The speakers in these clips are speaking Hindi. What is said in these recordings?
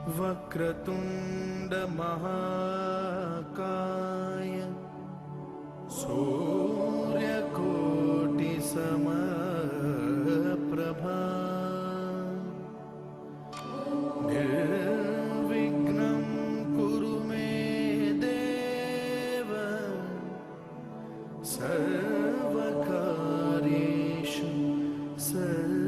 वक्रतुंड महाकाय सूर्यकोटि समप्रभा निर्विघ्नं कुरु मे देव सर्वकार्येषु सर्वदा।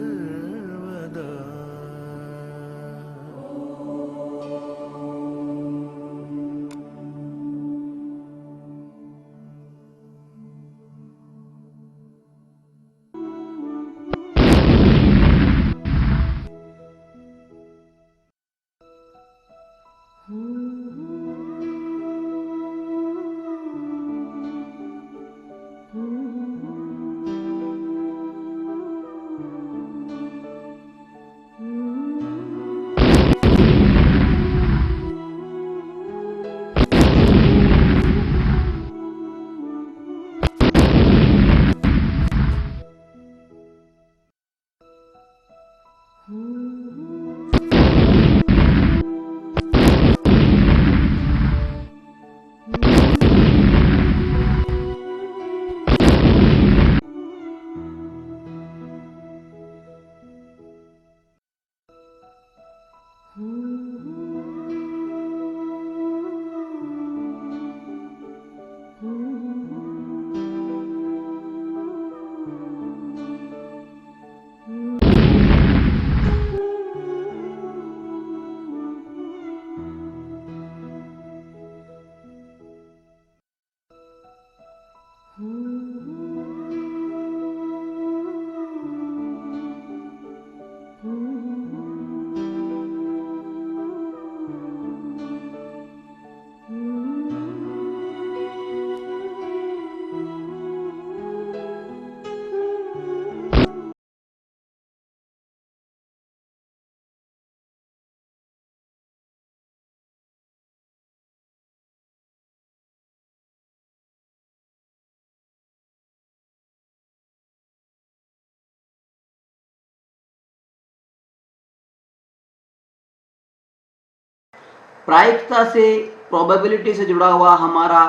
प्रायिकता से, प्रोबेबिलिटी से जुड़ा हुआ हमारा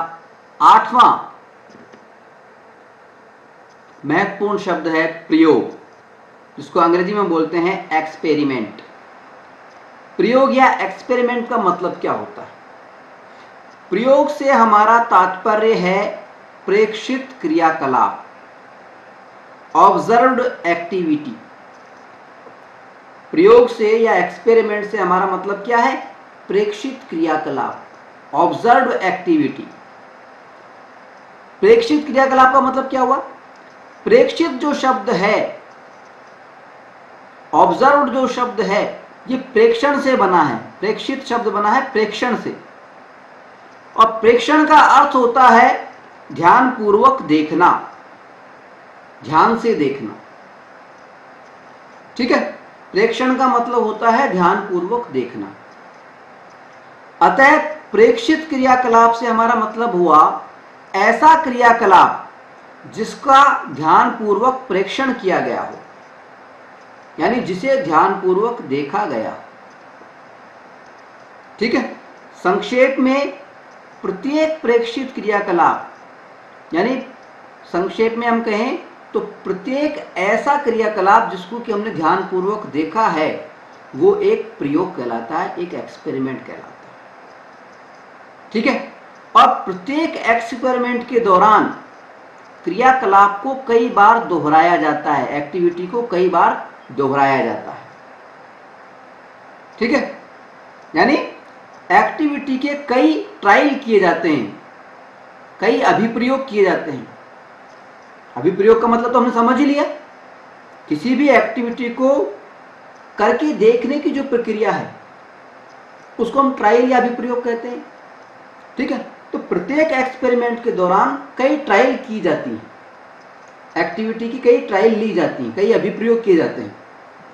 8वां महत्वपूर्ण शब्द है प्रयोग, जिसको अंग्रेजी में बोलते हैं एक्सपेरिमेंट। प्रयोग या एक्सपेरिमेंट का मतलब क्या होता है? प्रयोग से हमारा तात्पर्य है प्रेक्षित क्रियाकलाप, ऑब्जर्व्ड एक्टिविटी। प्रयोग से या एक्सपेरिमेंट से हमारा मतलब क्या है? प्रेक्षित क्रियाकलाप, ऑब्जर्व्ड एक्टिविटी। प्रेक्षित क्रियाकलाप का मतलब क्या हुआ? प्रेक्षित जो शब्द है, ऑब्जर्व्ड जो शब्द है, ये प्रेक्षण से बना है। प्रेक्षित शब्द बना है प्रेक्षण से, और प्रेक्षण का अर्थ होता है ध्यानपूर्वक देखना, ध्यान से देखना। ठीक है, प्रेक्षण का मतलब होता है ध्यानपूर्वक देखना। अतः प्रेक्षित क्रियाकलाप से हमारा मतलब हुआ ऐसा क्रियाकलाप जिसका ध्यानपूर्वक प्रेक्षण किया गया हो, यानी जिसे ध्यानपूर्वक देखा गया। ठीक है, संक्षेप में प्रत्येक प्रेक्षित क्रियाकलाप, यानी संक्षेप में हम कहें तो प्रत्येक ऐसा क्रियाकलाप जिसको कि हमने ध्यानपूर्वक देखा है, वो एक प्रयोग कहलाता है, एक एक्सपेरिमेंट कहलाता है। ठीक है, और प्रत्येक एक्सपेरिमेंट के दौरान क्रियाकलाप को कई बार दोहराया जाता है, एक्टिविटी को कई बार दोहराया जाता है। ठीक है, यानी एक्टिविटी के कई ट्रायल किए जाते हैं, कई अभिप्रयोग किए जाते हैं। अभिप्रयोग का मतलब तो हमने समझ ही लिया, किसी भी एक्टिविटी को करके देखने की जो प्रक्रिया है उसको हम ट्रायल या अभिप्रयोग कहते हैं। ठीक है, तो प्रत्येक एक्सपेरिमेंट के दौरान कई ट्रायल की जाती हैं, एक्टिविटी की कई ट्रायल ली जाती हैं, कई अभिप्रयोग किए जाते हैं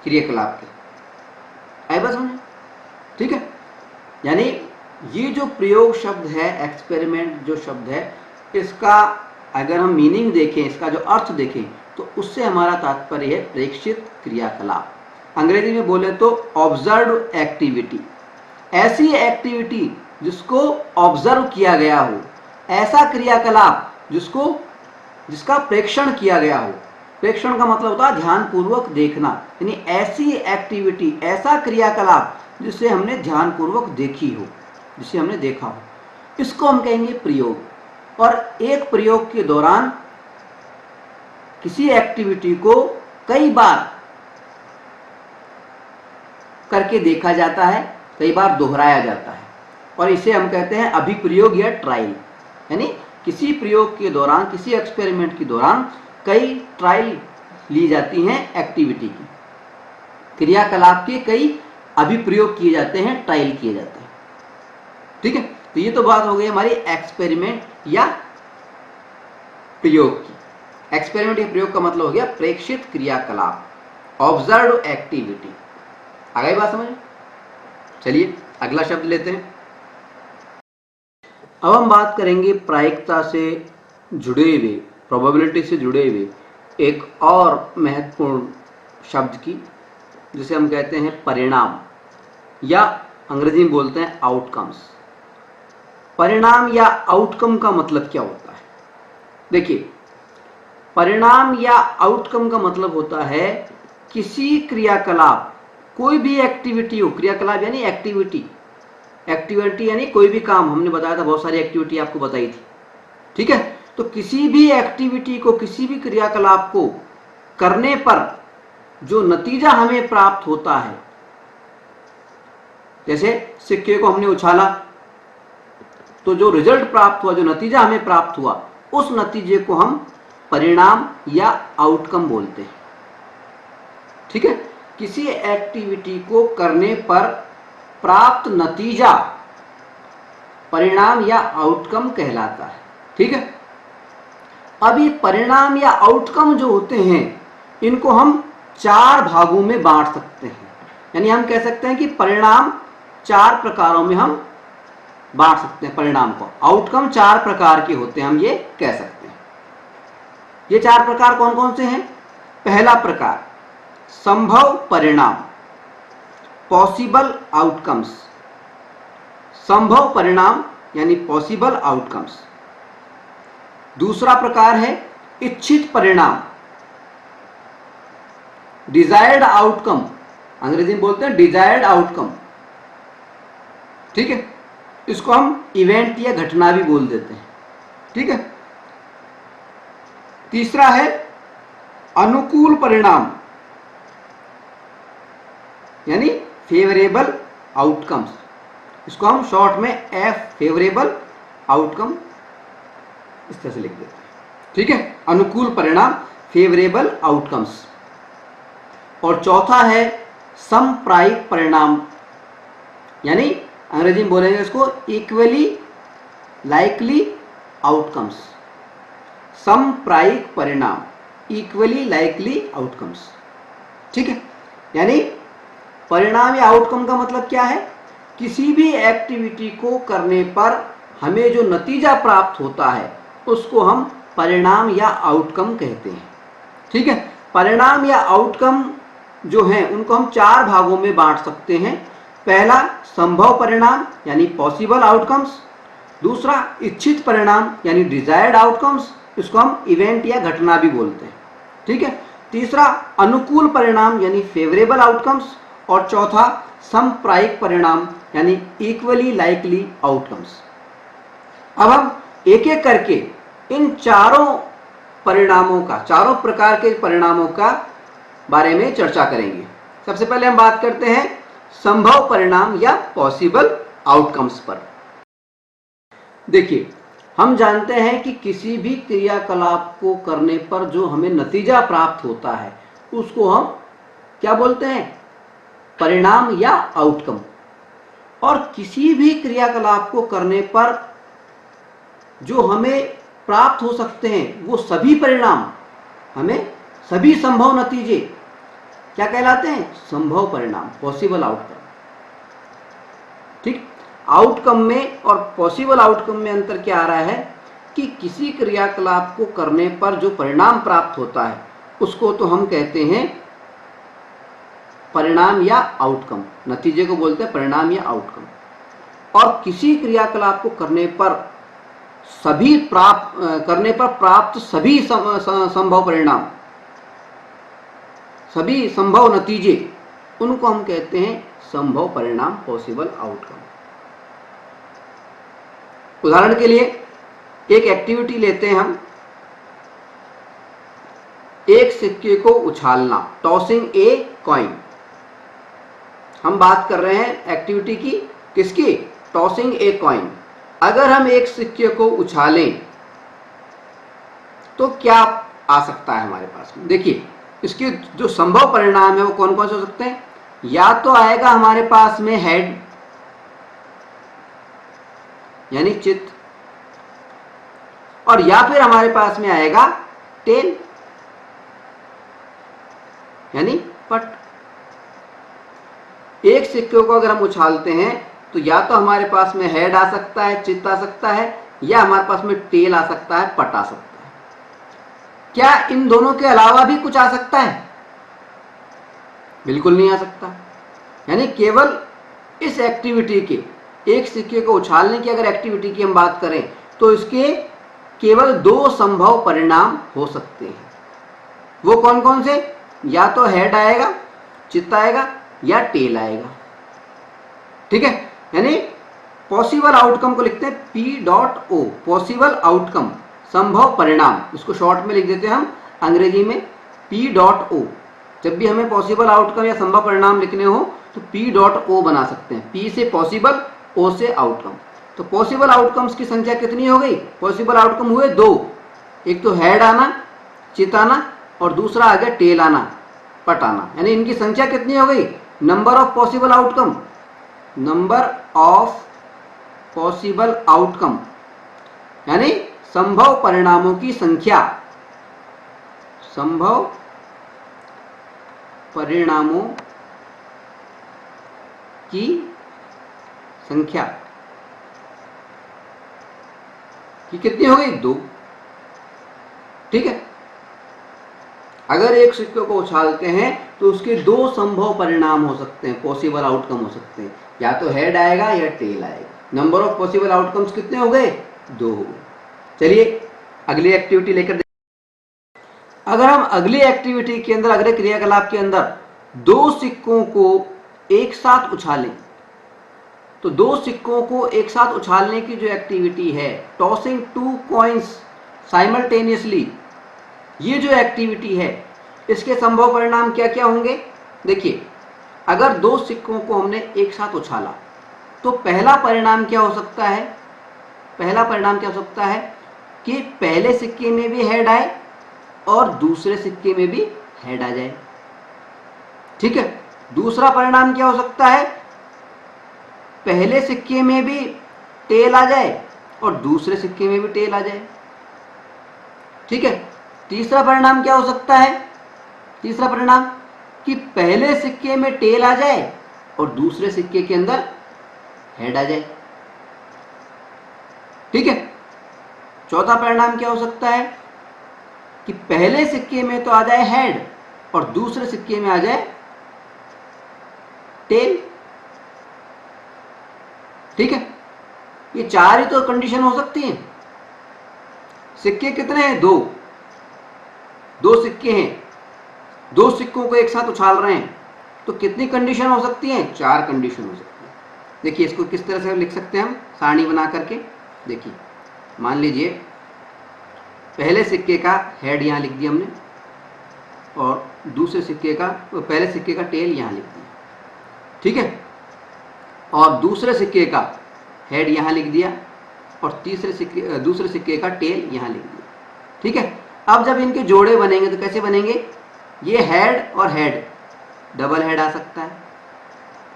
क्रियाकलाप के। आई बात समझे? ठीक है, यानी ये जो प्रयोग शब्द है, एक्सपेरिमेंट जो शब्द है, इसका अगर हम मीनिंग देखें, इसका जो अर्थ देखें, तो उससे हमारा तात्पर्य है प्रेक्षित क्रियाकलाप। अंग्रेजी में बोले तो ऑब्जर्व्ड एक्टिविटी। ऐसी एक्टिविटी जिसको ऑब्जर्व किया गया हो, ऐसा क्रियाकलाप जिसका प्रेक्षण किया गया हो। प्रेक्षण का मतलब होता है ध्यानपूर्वक देखना, यानी ऐसी एक्टिविटी, ऐसा क्रियाकलाप जिसे हमने ध्यानपूर्वक देखी हो, जिसे हमने देखा हो, इसको हम कहेंगे प्रयोग। और एक प्रयोग के दौरान किसी एक्टिविटी को कई बार करके देखा जाता है, कई बार दोहराया जाता है, और इसे हम कहते हैं अभिप्रयोग या ट्रायल। यानी किसी प्रयोग के दौरान, किसी एक्सपेरिमेंट के दौरान कई ट्रायल ली जाती हैं एक्टिविटी की, क्रियाकलाप के कई अभिप्रयोग किए जाते हैं, ट्रायल किए जाते हैं। ठीक है, तो ये तो बात हो गई हमारी एक्सपेरिमेंट या प्रयोग की। एक्सपेरिमेंट या प्रयोग का मतलब हो गया प्रेक्षित क्रियाकलाप, ऑब्जर्व एक्टिविटी। आ गई बात समझ? चलिए अगला शब्द लेते हैं। अब हम बात करेंगे प्रायिकता से जुड़े हुए, प्रोबेबिलिटी से जुड़े हुए एक और महत्वपूर्ण शब्द की, जिसे हम कहते हैं परिणाम, या अंग्रेजी में बोलते हैं आउटकम्स। परिणाम या आउटकम का मतलब क्या होता है? देखिए, परिणाम या आउटकम का मतलब होता है किसी क्रियाकलाप, कोई भी एक्टिविटी हो, क्रियाकलाप यानी एक्टिविटी, एक्टिविटी यानी कोई भी काम, हमने बताया था बहुत सारी एक्टिविटी आपको बताई थी। ठीक है, तो किसी भी एक्टिविटी को, किसी भी क्रियाकलाप को करने पर जो नतीजा हमें प्राप्त होता है, जैसे सिक्के को हमने उछाला तो जो रिजल्ट प्राप्त हुआ, जो नतीजा हमें प्राप्त हुआ, उस नतीजे को हम परिणाम या आउटकम बोलते हैं। ठीक है, किसी एक्टिविटी को करने पर प्राप्त नतीजा परिणाम या आउटकम कहलाता है। ठीक है, अब ये परिणाम या आउटकम जो होते हैं, इनको हम 4 भागों में बांट सकते हैं। यानी हम कह सकते हैं कि परिणाम 4 प्रकारों में हम बांट सकते हैं। परिणाम को, आउटकम 4 प्रकार के होते हैं, हम ये कह सकते हैं। ये 4 प्रकार कौन कौन से हैं? पहला प्रकार संभव परिणाम, पॉसिबल आउटकम्स। संभव परिणाम यानी पॉसिबल आउटकम्स। दूसरा प्रकार है इच्छित परिणाम, डिजायर्ड आउटकम, अंग्रेजी में बोलते हैं डिजायर्ड आउटकम। ठीक है, इसको हम इवेंट या घटना भी बोल देते हैं। ठीक है, तीसरा है अनुकूल परिणाम यानी फेवरेबल आउटकम्स, इसको हम शॉर्ट में एफ, फेवरेबल आउटकम, इस तरह से लिख देते हैं। ठीक है, अनुकूल परिणाम, फेवरेबल आउटकम्स। और चौथा है समप्रायिक परिणाम, यानी अंग्रेजी में बोलेंगे इसको इक्वली लाइकली आउटकम्स। समप्रायिक परिणाम, इक्वली लाइकली आउटकम्स। ठीक है, यानी परिणाम या आउटकम का मतलब क्या है? किसी भी एक्टिविटी को करने पर हमें जो नतीजा प्राप्त होता है, उसको हम परिणाम या आउटकम कहते हैं। ठीक है, परिणाम या आउटकम जो हैं, उनको हम 4 भागों में बांट सकते हैं। पहला संभव परिणाम यानी पॉसिबल आउटकम्स, दूसरा इच्छित परिणाम यानी डिजायर्ड आउटकम्स, इसको हम इवेंट या घटना भी बोलते हैं। ठीक है, तीसरा अनुकूल परिणाम यानी फेवरेबल आउटकम्स, और चौथा समप्रायिक परिणाम यानी इक्वली लाइकली आउटकम्स। अब हम एक एक करके इन चारों परिणामों का, चारों प्रकार के परिणामों का बारे में चर्चा करेंगे। सबसे पहले हम बात करते हैं संभव परिणाम या पॉसिबल आउटकम्स पर। देखिए, हम जानते हैं कि किसी भी क्रियाकलाप को करने पर जो हमें नतीजा प्राप्त होता है, उसको हम क्या बोलते हैं? परिणाम या आउटकम। और किसी भी क्रियाकलाप को करने पर जो हमें प्राप्त हो सकते हैं, वो सभी परिणाम, हमें सभी संभव नतीजे क्या कहलाते हैं? संभव परिणाम, पॉसिबल आउटकम। ठीक, आउटकम में और पॉसिबल आउटकम में अंतर क्या आ रहा है कि किसी क्रियाकलाप को करने पर जो परिणाम प्राप्त होता है, उसको तो हम कहते हैं परिणाम या आउटकम, नतीजे को बोलते हैं परिणाम या आउटकम। और किसी क्रियाकलाप को करने पर प्राप्त सभी संभव परिणाम, सभी संभव नतीजे, उनको हम कहते हैं संभव परिणाम, पॉसिबल आउटकम। उदाहरण के लिए एक एक्टिविटी लेते हैं हम, एक सिक्के को उछालना, टॉसिंग ए कॉइन। हम बात कर रहे हैं एक्टिविटी की, किसकी? Tossing a coin. अगर हम एक सिक्के को उछालें तो क्या आ सकता है हमारे पास में? देखिए, इसके जो संभव परिणाम है वो कौन कौन से हो सकते हैं? या तो आएगा हमारे पास में हेड यानी चित्त, और या फिर हमारे पास में आएगा टेल यानी पट। एक सिक्के को अगर हम उछालते हैं तो या तो हमारे पास में हेड आ सकता है, चित्त आ सकता है, या हमारे पास में टेल आ सकता है, पट आ सकता है। क्या इन दोनों के अलावा भी कुछ आ सकता है? बिल्कुल नहीं आ सकता। यानी केवल इस एक्टिविटी के, एक सिक्के को उछालने की अगर एक्टिविटी की हम बात करें तो इसके केवल दो संभव परिणाम हो सकते हैं। वो कौन कौन से? या तो हेड आएगा, चित्त आएगा, या टेल आएगा। ठीक है, यानी पॉसिबल आउटकम को लिखते हैं P.O, पॉसिबल आउटकम, संभव परिणाम। इसको शॉर्ट में लिख देते हैं हम अंग्रेजी में P.O। जब भी हमें पॉसिबल आउटकम या संभव परिणाम लिखने हो तो P.O बना सकते हैं। P से पॉसिबल, O से आउटकम। तो पॉसिबल आउटकम्स की संख्या कितनी हो गई? पॉसिबल आउटकम हुए दो, एक तो हेड आना, चित्त आना, और दूसरा आ गया टेल आना, पट आना। यानी इनकी संख्या कितनी हो गई? Number of possible outcome, number of possible outcome यानी संभव परिणामों की संख्या, संभव परिणामों की संख्या की कितनी हो गई? दो। ठीक है, अगर एक सिक्के को उछालते हैं तो उसके दो संभव परिणाम हो सकते हैं, पॉसिबल आउटकम हो सकते हैं, या तो हेड आएगा या टेल आएगा। नंबर ऑफ पॉसिबल आउटकम्स कितने हो गए? दो हो गए। चलिए अगली एक्टिविटी लेकर अगर हम अगली एक्टिविटी के अंदर, अगले क्रियाकलाप के अंदर दो सिक्कों को एक साथ उछालें, तो दो सिक्कों को एक साथ उछालने की जो एक्टिविटी है, टॉसिंग टू कॉइन्स साइमल्टेनियसली, ये जो एक्टिविटी है, इसके संभव परिणाम क्या क्या होंगे? देखिए, अगर दो सिक्कों को हमने एक साथ उछाला तो पहला परिणाम क्या हो सकता है? पहला परिणाम क्या हो सकता है कि पहले सिक्के में भी हेड आए और दूसरे सिक्के में भी हेड आ जाए। ठीक है, दूसरा परिणाम क्या हो सकता है? पहले सिक्के में भी टेल आ जाए और दूसरे सिक्के में भी टेल आ जाए। ठीक है, तीसरा परिणाम क्या हो सकता है? तीसरा परिणाम कि पहले सिक्के में टेल आ जाए और दूसरे सिक्के के अंदर हेड आ जाए। ठीक है, चौथा परिणाम क्या हो सकता है कि पहले सिक्के में तो आ जाए हेड और दूसरे सिक्के में आ जाए टेल। ठीक है, ये चार ही तो कंडीशन हो सकती हैं। सिक्के कितने हैं? दो, दो सिक्के हैं, दो सिक्कों को एक साथ उछाल रहे हैं, तो कितनी कंडीशन हो सकती हैं? चार कंडीशन हो सकती है। देखिए, इसको किस तरह से लिख सकते हैं हम सारणी बना करके। देखिए, मान लीजिए पहले सिक्के का हेड यहाँ लिख दिया हमने और दूसरे सिक्के का, पहले सिक्के का टेल यहाँ लिख दिया। ठीक है, और दूसरे सिक्के का हेड यहाँ लिख दिया और दूसरे सिक्के का टेल यहाँ लिख दिया। ठीक है, अब जब इनके जोड़े बनेंगे तो कैसे बनेंगे? ये हेड और हेड, डबल हेड आ सकता है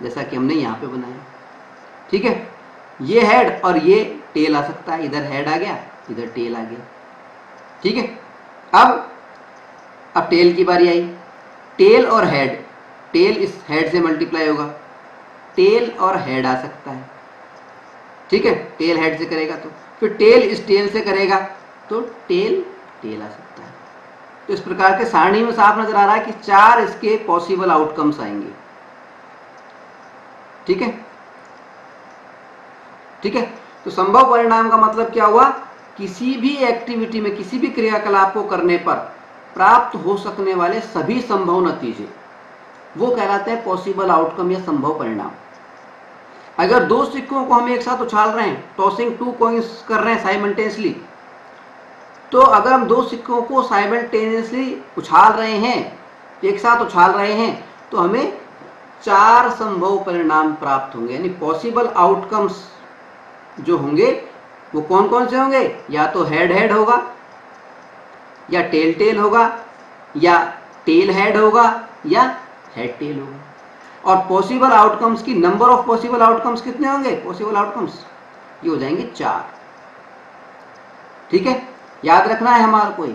जैसा कि हमने यहाँ पे बनाया। ठीक है, ये हेड और ये टेल आ सकता है, इधर हेड आ गया, इधर टेल आ गया। ठीक है, अब टेल की बारी आई। टेल और हेड, टेल इस हेड से मल्टीप्लाई होगा, टेल और हेड आ सकता है। ठीक है, टेल हेड से करेगा तो फिर टेल इस टेल से करेगा तो टेल टेल आ सकता है। तो इस प्रकार के सारणी में साफ नजर आ रहा है कि चार इसके पॉसिबल आउटकम्स आएंगे। ठीक है, ठीक है। तो संभव परिणाम का मतलब क्या हुआ, किसी भी एक्टिविटी में, किसी भी क्रियाकलाप को करने पर प्राप्त हो सकने वाले सभी संभव नतीजे, वो कहलाते हैं पॉसिबल आउटकम या संभव परिणाम। अगर दो सिक्कों को हम एक साथ उछाल रहे हैं, टॉसिंग टू कॉइंस कर रहे हैं साइमल्टेनियसली, तो अगर हम दो सिक्कों को साइमल्टेनियसली उछाल रहे हैं, एक साथ उछाल रहे हैं, तो हमें 4 संभव परिणाम प्राप्त होंगे। यानी पॉसिबल आउटकम्स जो होंगे वो कौन कौन से होंगे, या तो हेड हेड होगा, या टेल टेल होगा, या टेल हेड होगा, या हेड टेल होगा। और पॉसिबल आउटकम्स की नंबर ऑफ पॉसिबल आउटकम्स कितने होंगे, पॉसिबल आउटकम्स ये हो जाएंगे 4। ठीक है, याद रखना है हमारे को,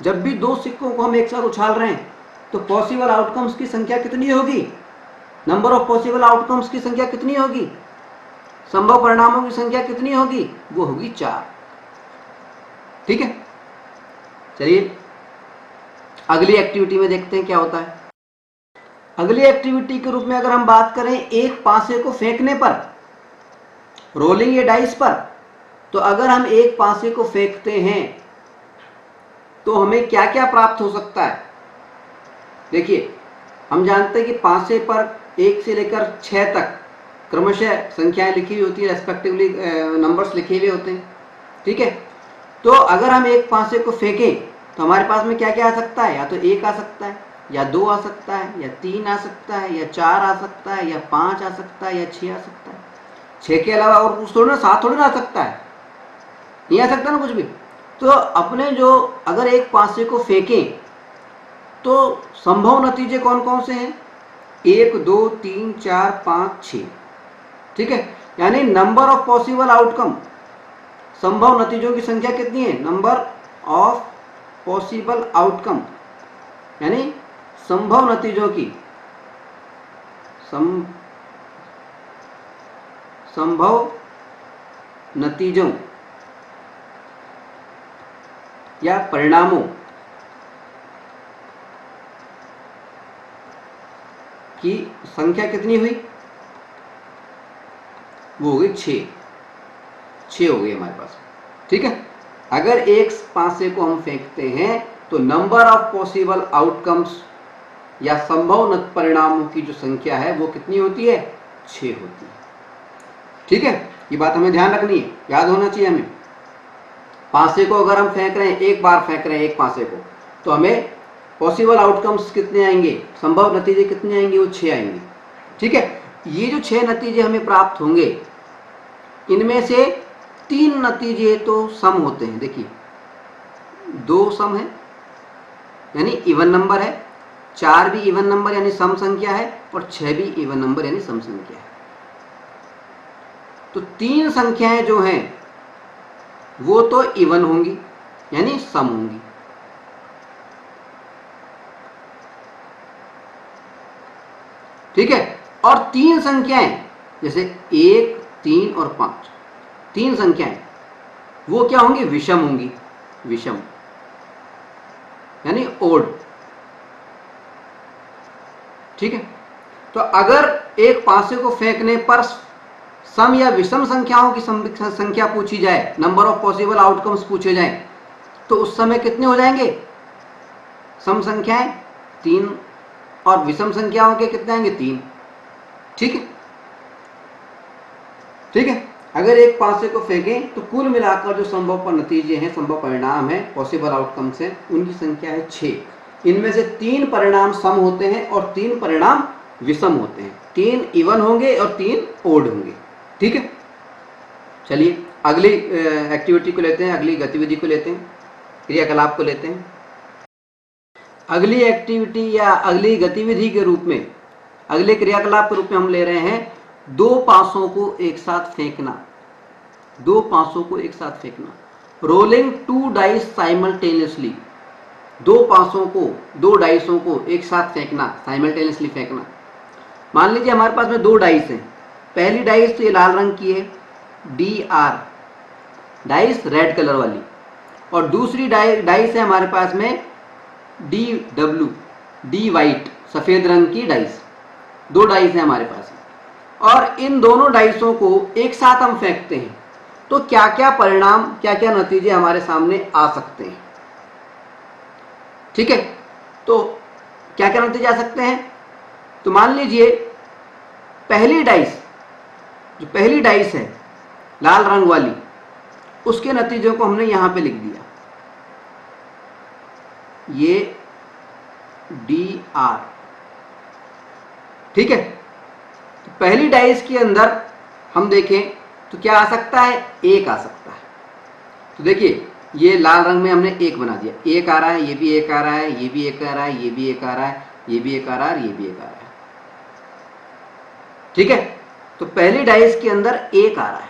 जब भी दो सिक्कों को हम एक साथ उछाल रहे हैं तो पॉसिबल आउटकम्स की संख्या कितनी होगी, नंबर ऑफ पॉसिबल आउटकम्स की संख्या कितनी होगी, संभव परिणामों की संख्या कितनी होगी, वो होगी 4। ठीक है, चलिए अगली एक्टिविटी में देखते हैं क्या होता है। अगली एक्टिविटी के रूप में अगर हम बात करें एक पासे को फेंकने पर, रोलिंग ए डाइस पर, तो अगर हम एक पासे को फेंकते हैं तो हमें क्या क्या प्राप्त हो सकता है। देखिए, हम जानते हैं कि पासे पर 1 से लेकर 6 तक क्रमशः संख्याएं लिखी हुई होती है, रेस्पेक्टिवली नंबर्स लिखे हुए होते हैं। ठीक है, तो अगर हम एक पासे को फेंकें तो हमारे पास में क्या क्या आ सकता है, या तो 1 आ सकता है, या 2 आ सकता है, या 3 आ सकता है, या 4 आ सकता है, या 5 आ सकता है, या 6 आ सकता है। 6 के अलावा और कुछ थोड़ा ना, 7 थोड़ी ना आ सकता है, नहीं आ सकता ना कुछ भी। तो अपने जो अगर एक पासे को फेंकें तो संभव नतीजे कौन कौन से हैं, 1 2 3 4 5 6। ठीक है, यानी नंबर ऑफ पॉसिबल आउटकम, संभव नतीजों की संख्या कितनी है, नंबर ऑफ पॉसिबल आउटकम, यानी संभव नतीजों की संभव नतीजों या परिणामों की संख्या कितनी हुई, वो हो गई 6 हो गई हमारे पास। ठीक है, अगर एक पासे को हम फेंकते हैं तो नंबर ऑफ पॉसिबल आउटकम्स या संभव परिणामों की जो संख्या है वो कितनी होती है, 6 होती है। ठीक है, ये बात हमें ध्यान रखनी है, याद होना चाहिए हमें। पासे को अगर हम फेंक रहे हैं, एक बार फेंक रहे हैं एक पासे को, तो हमें पॉसिबल आउटकम्स कितने आएंगे, संभव नतीजे कितने आएंगे, वो 6 आएंगे। ठीक है, ये जो 6 नतीजे हमें प्राप्त होंगे, इनमें से 3 नतीजे तो सम होते हैं। देखिए, 2 सम है यानी इवन नंबर है, 4 भी इवन नंबर यानी सम संख्या है, और 6 भी इवन नंबर यानी सम संख्या है। तो 3 संख्याएं जो हैं वो तो इवन होंगी यानी सम होंगी। ठीक है, और 3 संख्याएं जैसे 1 3 और 5, 3 संख्याएं वो क्या होंगी, विषम होंगी, विषम यानी ओड। ठीक है, तो अगर एक पासे को फेंकने पर सम या विषम संख्याओं की संख्या पूछी जाए, नंबर ऑफ पॉसिबल आउटकम्स पूछे जाएं, तो उस समय कितने हो जाएंगे, सम संख्याएं 3 और विषम संख्याओं के कितने आएंगे, 3। ठीक है, ठीक है, अगर एक पासे को फेंकें तो कुल मिलाकर जो संभव नतीजे हैं, संभव परिणाम है, पॉसिबल आउटकम्स हैं, उनकी संख्या है 6। इनमें से 3 परिणाम सम होते हैं और 3 परिणाम विषम होते हैं, 3 इवन होंगे और 3 ओड होंगे। ठीक है, चलिए अगली एक्टिविटी को लेते हैं, अगली गतिविधि को लेते हैं, क्रियाकलाप को लेते हैं। अगली एक्टिविटी या अगली गतिविधि के रूप में, अगले क्रियाकलाप के रूप में हम ले रहे हैं 2 पासों को एक साथ फेंकना। 2 पासों को एक साथ फेंकना, रोलिंग 2 डाइस साइमल्टेनियसली। 2 पासों को, 2 डाइसों को एक साथ फेंकना, साइमल्टेनियसली फेंकना। मान लीजिए हमारे पास में 2 डाइस हैं। पहली डाइस तो ये लाल रंग की है, DR डाइस रेड कलर वाली, और दूसरी डाइस है हमारे पास में DW, D वाइट, सफेद रंग की डाइस। 2 डाइस है हमारे पास। और इन दोनों डाइसों को एक साथ हम फेंकते हैं तो क्या क्या परिणाम, क्या क्या नतीजे हमारे सामने आ सकते हैं। ठीक है, तो क्या क्या नतीजे आ सकते हैं। तो मान लीजिए पहली डाइस, जो पहली डाइस है लाल रंग वाली, उसके नतीजों को हमने यहां पे लिख दिया, ये DR। ठीक है, तो पहली डाइस के अंदर हम देखें तो क्या आ सकता है, 1 आ सकता है। तो देखिए ये लाल रंग में हमने 1 बना दिया, 1 आ रहा है, ये भी 1 आ रहा है, ये भी 1 आ रहा है, ये भी 1 आ रहा है, ये भी 1 आ रहा है और ये भी 1 आ रहा है। ठीक है, तो पहली डाइस के अंदर 1 आ रहा है।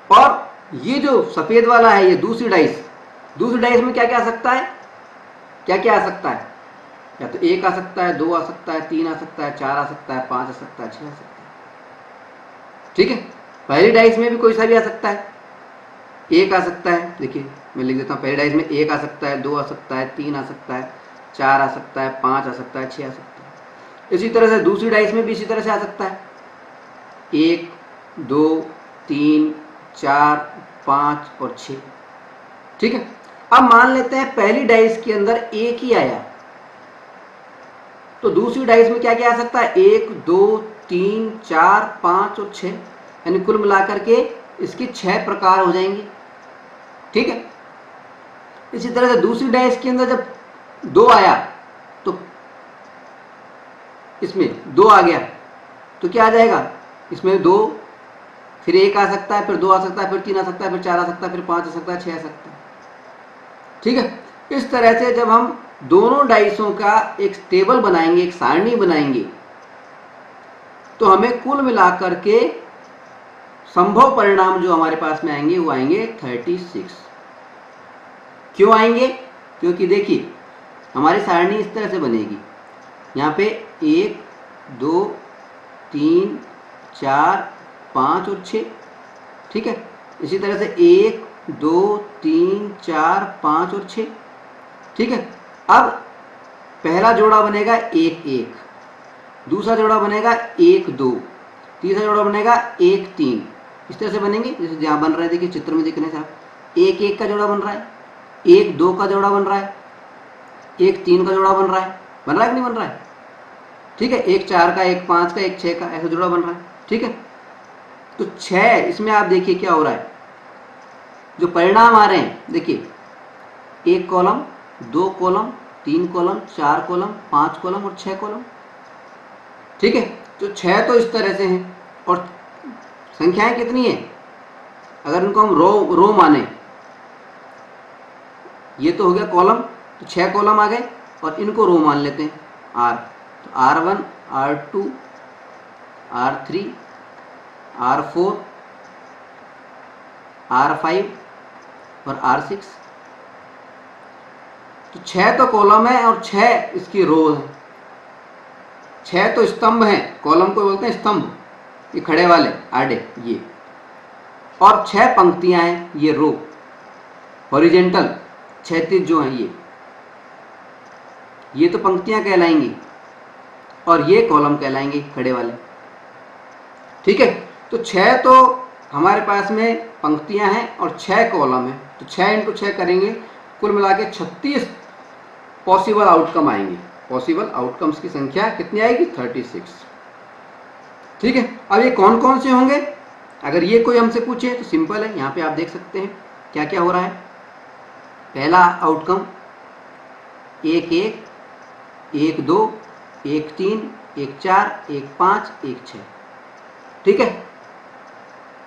और ये जो सफेद वाला है, ये दूसरी डाइस में क्या क्या आ सकता है, क्या क्या आ सकता है, या तो 1 आ सकता है, 2 आ सकता है, 3 आ सकता है, 4 आ सकता है, 5 आ सकता है, 6 आ सकता है। ठीक है, पहली डाइस में भी कोई सा भी आ सकता है, 1 आ सकता है, देखिए मैं लिख देता हूँ, पहली डाइस में 1 आ सकता है, 2 आ सकता है, 3 आ सकता है, 4 आ सकता है, 5 आ सकता है, 6 आ सकता है। इसी तरह से दूसरी डाइस में भी इसी तरह से आ सकता है, 1, 2, 3, 4, 5 और 6। ठीक है, अब मान लेते हैं पहली डाइस के अंदर 1 ही आया, तो दूसरी डाइस में क्या क्या आ सकता है, 1, 2, 3, 4, 5 और 6, यानी कुल मिलाकर के इसकी 6 प्रकार हो जाएंगे। ठीक है, इसी तरह से दूसरी डाइस के अंदर जब 2 आया तो इसमें 2 आ गया तो क्या आ जाएगा, इसमें 2, फिर 1 आ सकता है, फिर 2 आ सकता है, फिर 3 आ सकता है, फिर 4 आ सकता है, फिर 5 आ सकता है, 6 आ सकता है। ठीक है, इस तरह से जब हम दोनों डाइसों का एक टेबल बनाएंगे, एक सारणी बनाएंगे, तो हमें कुल मिलाकर के संभव परिणाम जो हमारे पास में आएंगे वो आएंगे 36। क्यों आएंगे, क्योंकि देखिए हमारी सारणी इस तरह से बनेगी, यहाँ पे 1, 2, 3, 4, 5 और 6। ठीक है, इसी तरह से 1, 2, 3, 4, 5 और 6। ठीक है, अब पहला जोड़ा बनेगा 1, 1, दूसरा जोड़ा बनेगा 1, 2, तीसरा जोड़ा बनेगा 1, 3। इस तरह से बनेंगे जैसे जहाँ बन रहे हैं, देखिए चित्र में देखने से आप 1, 1 का जोड़ा बन रहा है, 1, 2 का जोड़ा बन रहा है, 1, 3 का जोड़ा बन रहा है कि नहीं बन रहा है। ठीक है, 1, 4 का, 1, 5 का, 1, 6 का, ऐसा जोड़ा बन रहा है। ठीक है, तो 6 इसमें आप देखिए क्या हो रहा है, जो परिणाम आ रहे हैं, देखिए 1 column, 2 column, 3 column, 4 column, 5 column और 6 कॉलम। ठीक है, तो 6 तो इस तरह से हैं और संख्याएं कितनी है, अगर इनको हम रो माने, ये तो हो गया कॉलम, तो 6 कॉलम आ गए और इनको रो मान लेते हैं R, तो R1, R2, R3, R4, R5 और R6। तो 6 तो कॉलम है और 6 इसकी रो है, 6 तो स्तंभ हैं, कॉलम को बोलते हैं स्तंभ, ये खड़े वाले आड़े ये, और 6 पंक्तियां हैं, ये रो, हॉरिजेंटल क्षैतिज जो हैं ये तो पंक्तियां कहलाएंगी और ये कॉलम कहलाएंगे खड़े वाले। ठीक है, तो 6 तो हमारे पास में पंक्तियां हैं और 6 कॉलम है, तो 6 इंटू 6 करेंगे, कुल मिला के 36 पॉसिबल आउटकम आएंगे। पॉसिबल आउटकम्स की संख्या कितनी आएगी, 36। ठीक है, अब ये कौन कौन से होंगे, अगर ये कोई हमसे पूछे तो सिंपल है, यहाँ पे आप देख सकते हैं क्या क्या हो रहा है। पहला आउटकम 1, 1, 1, 2, 1, 3, 1, 4, 1, 5, 1, 6। ठीक है,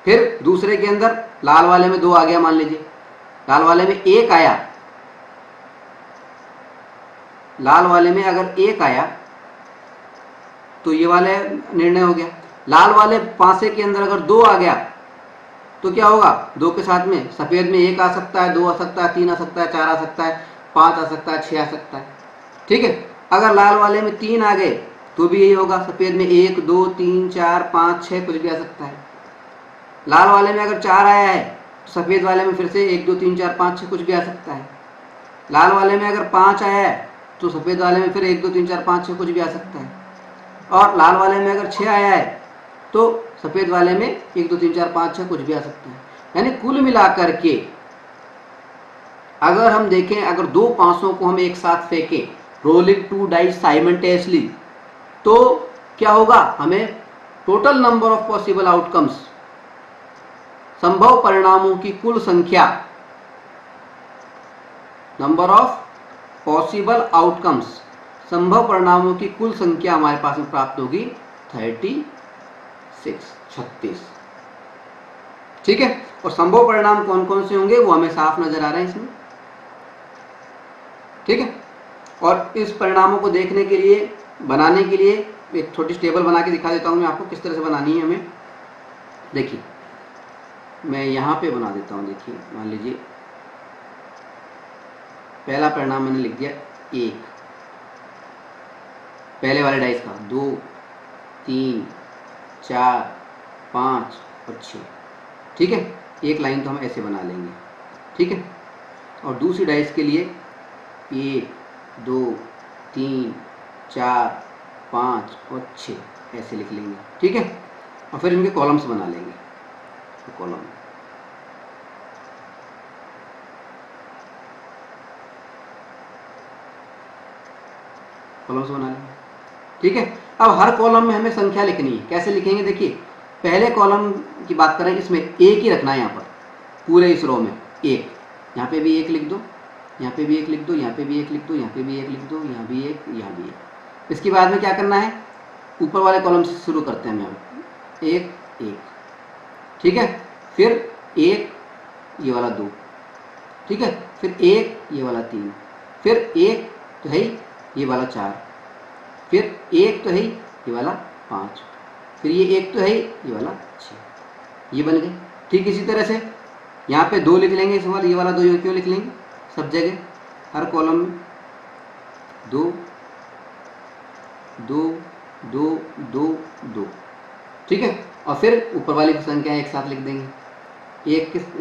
फिर दूसरे के अंदर लाल वाले में 2 आ गया, मान लीजिए लाल वाले में 1 आया, लाल वाले में अगर 1 आया तो ये वाले निर्णय हो गया। लाल वाले पांसे के अंदर अगर 2 आ गया तो क्या होगा, 2 के साथ में सफेद में 1 आ सकता है, 2 आ सकता है, 3 आ सकता है, 4 आ सकता है, 5 आ सकता है, 6 आ सकता है। ठीक है, अगर लाल वाले में 3 आ गए तो भी यही होगा, सफेद में 1, 2, 3, 4, 5, 6 कुछ भी आ सकता है। लाल वाले में अगर 4 आया है तो सफेद वाले में फिर से 1, 2, 3, 4, 5, 6 कुछ भी आ सकता है। लाल वाले में अगर 5 आया है तो सफेद वाले में फिर 1, 2, 3, 4, 5, 6 कुछ भी आ सकता है। और लाल वाले में अगर 6 आया है तो सफ़ेद वाले में 1 2 3 4 5 6 कुछ भी आ सकता है। यानी कुल मिलाकर के अगर हम देखें, अगर दो पांचों को हम एक साथ फेंकें, रोलिंग 2 डाइस साइमल्टेनियसली, तो क्या होगा, हमें total number of possible outcomes, संभव परिणामों की कुल संख्या, नंबर ऑफ पॉसिबल आउटकम्स, संभव परिणामों की कुल संख्या हमारे पास में प्राप्त होगी 36। ठीक है। और संभव परिणाम कौन कौन से होंगे वो हमें साफ नजर आ रहे हैं इसमें। ठीक है। और इस परिणामों को देखने के लिए, बनाने के लिए एक छोटी टेबल बना के दिखा देता हूं मैं आपको किस तरह से बनानी है हमें। देखिए मैं यहां पे बना देता हूं। देखिए मान लीजिए पहला परिणाम मैंने लिख दिया 1, पहले वाले डाइस का 2 3 4 5 और 6। ठीक है। एक लाइन तो हम ऐसे बना लेंगे। ठीक है। और दूसरी डाइस के लिए 1 2 3 4 5 और 6 ऐसे लिख लेंगे। ठीक है। और फिर इनके कॉलम्स बना लेंगे। तो कॉलम कॉलम्स बना लेंगे। ठीक है। अब हर कॉलम में हमें संख्या लिखनी है। कैसे लिखेंगे, देखिए पहले कॉलम की बात करें, इसमें 1 ही रखना है। यहाँ पर पूरे इस रो में 1, यहाँ पे भी 1 लिख दो, यहाँ पे भी 1 लिख दो, यहाँ पे भी 1 लिख दो, यहाँ पे भी 1 लिख दो, यहाँ भी 1, यहाँ भी 1। इसके बाद में क्या करना है, ऊपर वाले कॉलम से शुरू करते हैं हम। 1 1। ठीक है। फिर 1 ये वाला 2। ठीक है। फिर 1 ये वाला 3। फिर 1 तो है ये वाला 4। फिर 1 तो है ये वाला 5। फिर ये 1 तो है ये वाला 6। ये बन गए। ठीक इसी तरह से यहाँ पे 2 लिख लेंगे। इस वाला ये वाला 2 क्यों लिख लेंगे, सब जगह हर कॉलम में 2 2 2 2 2। ठीक है। और फिर ऊपर वाली संख्या एक साथ लिख देंगे।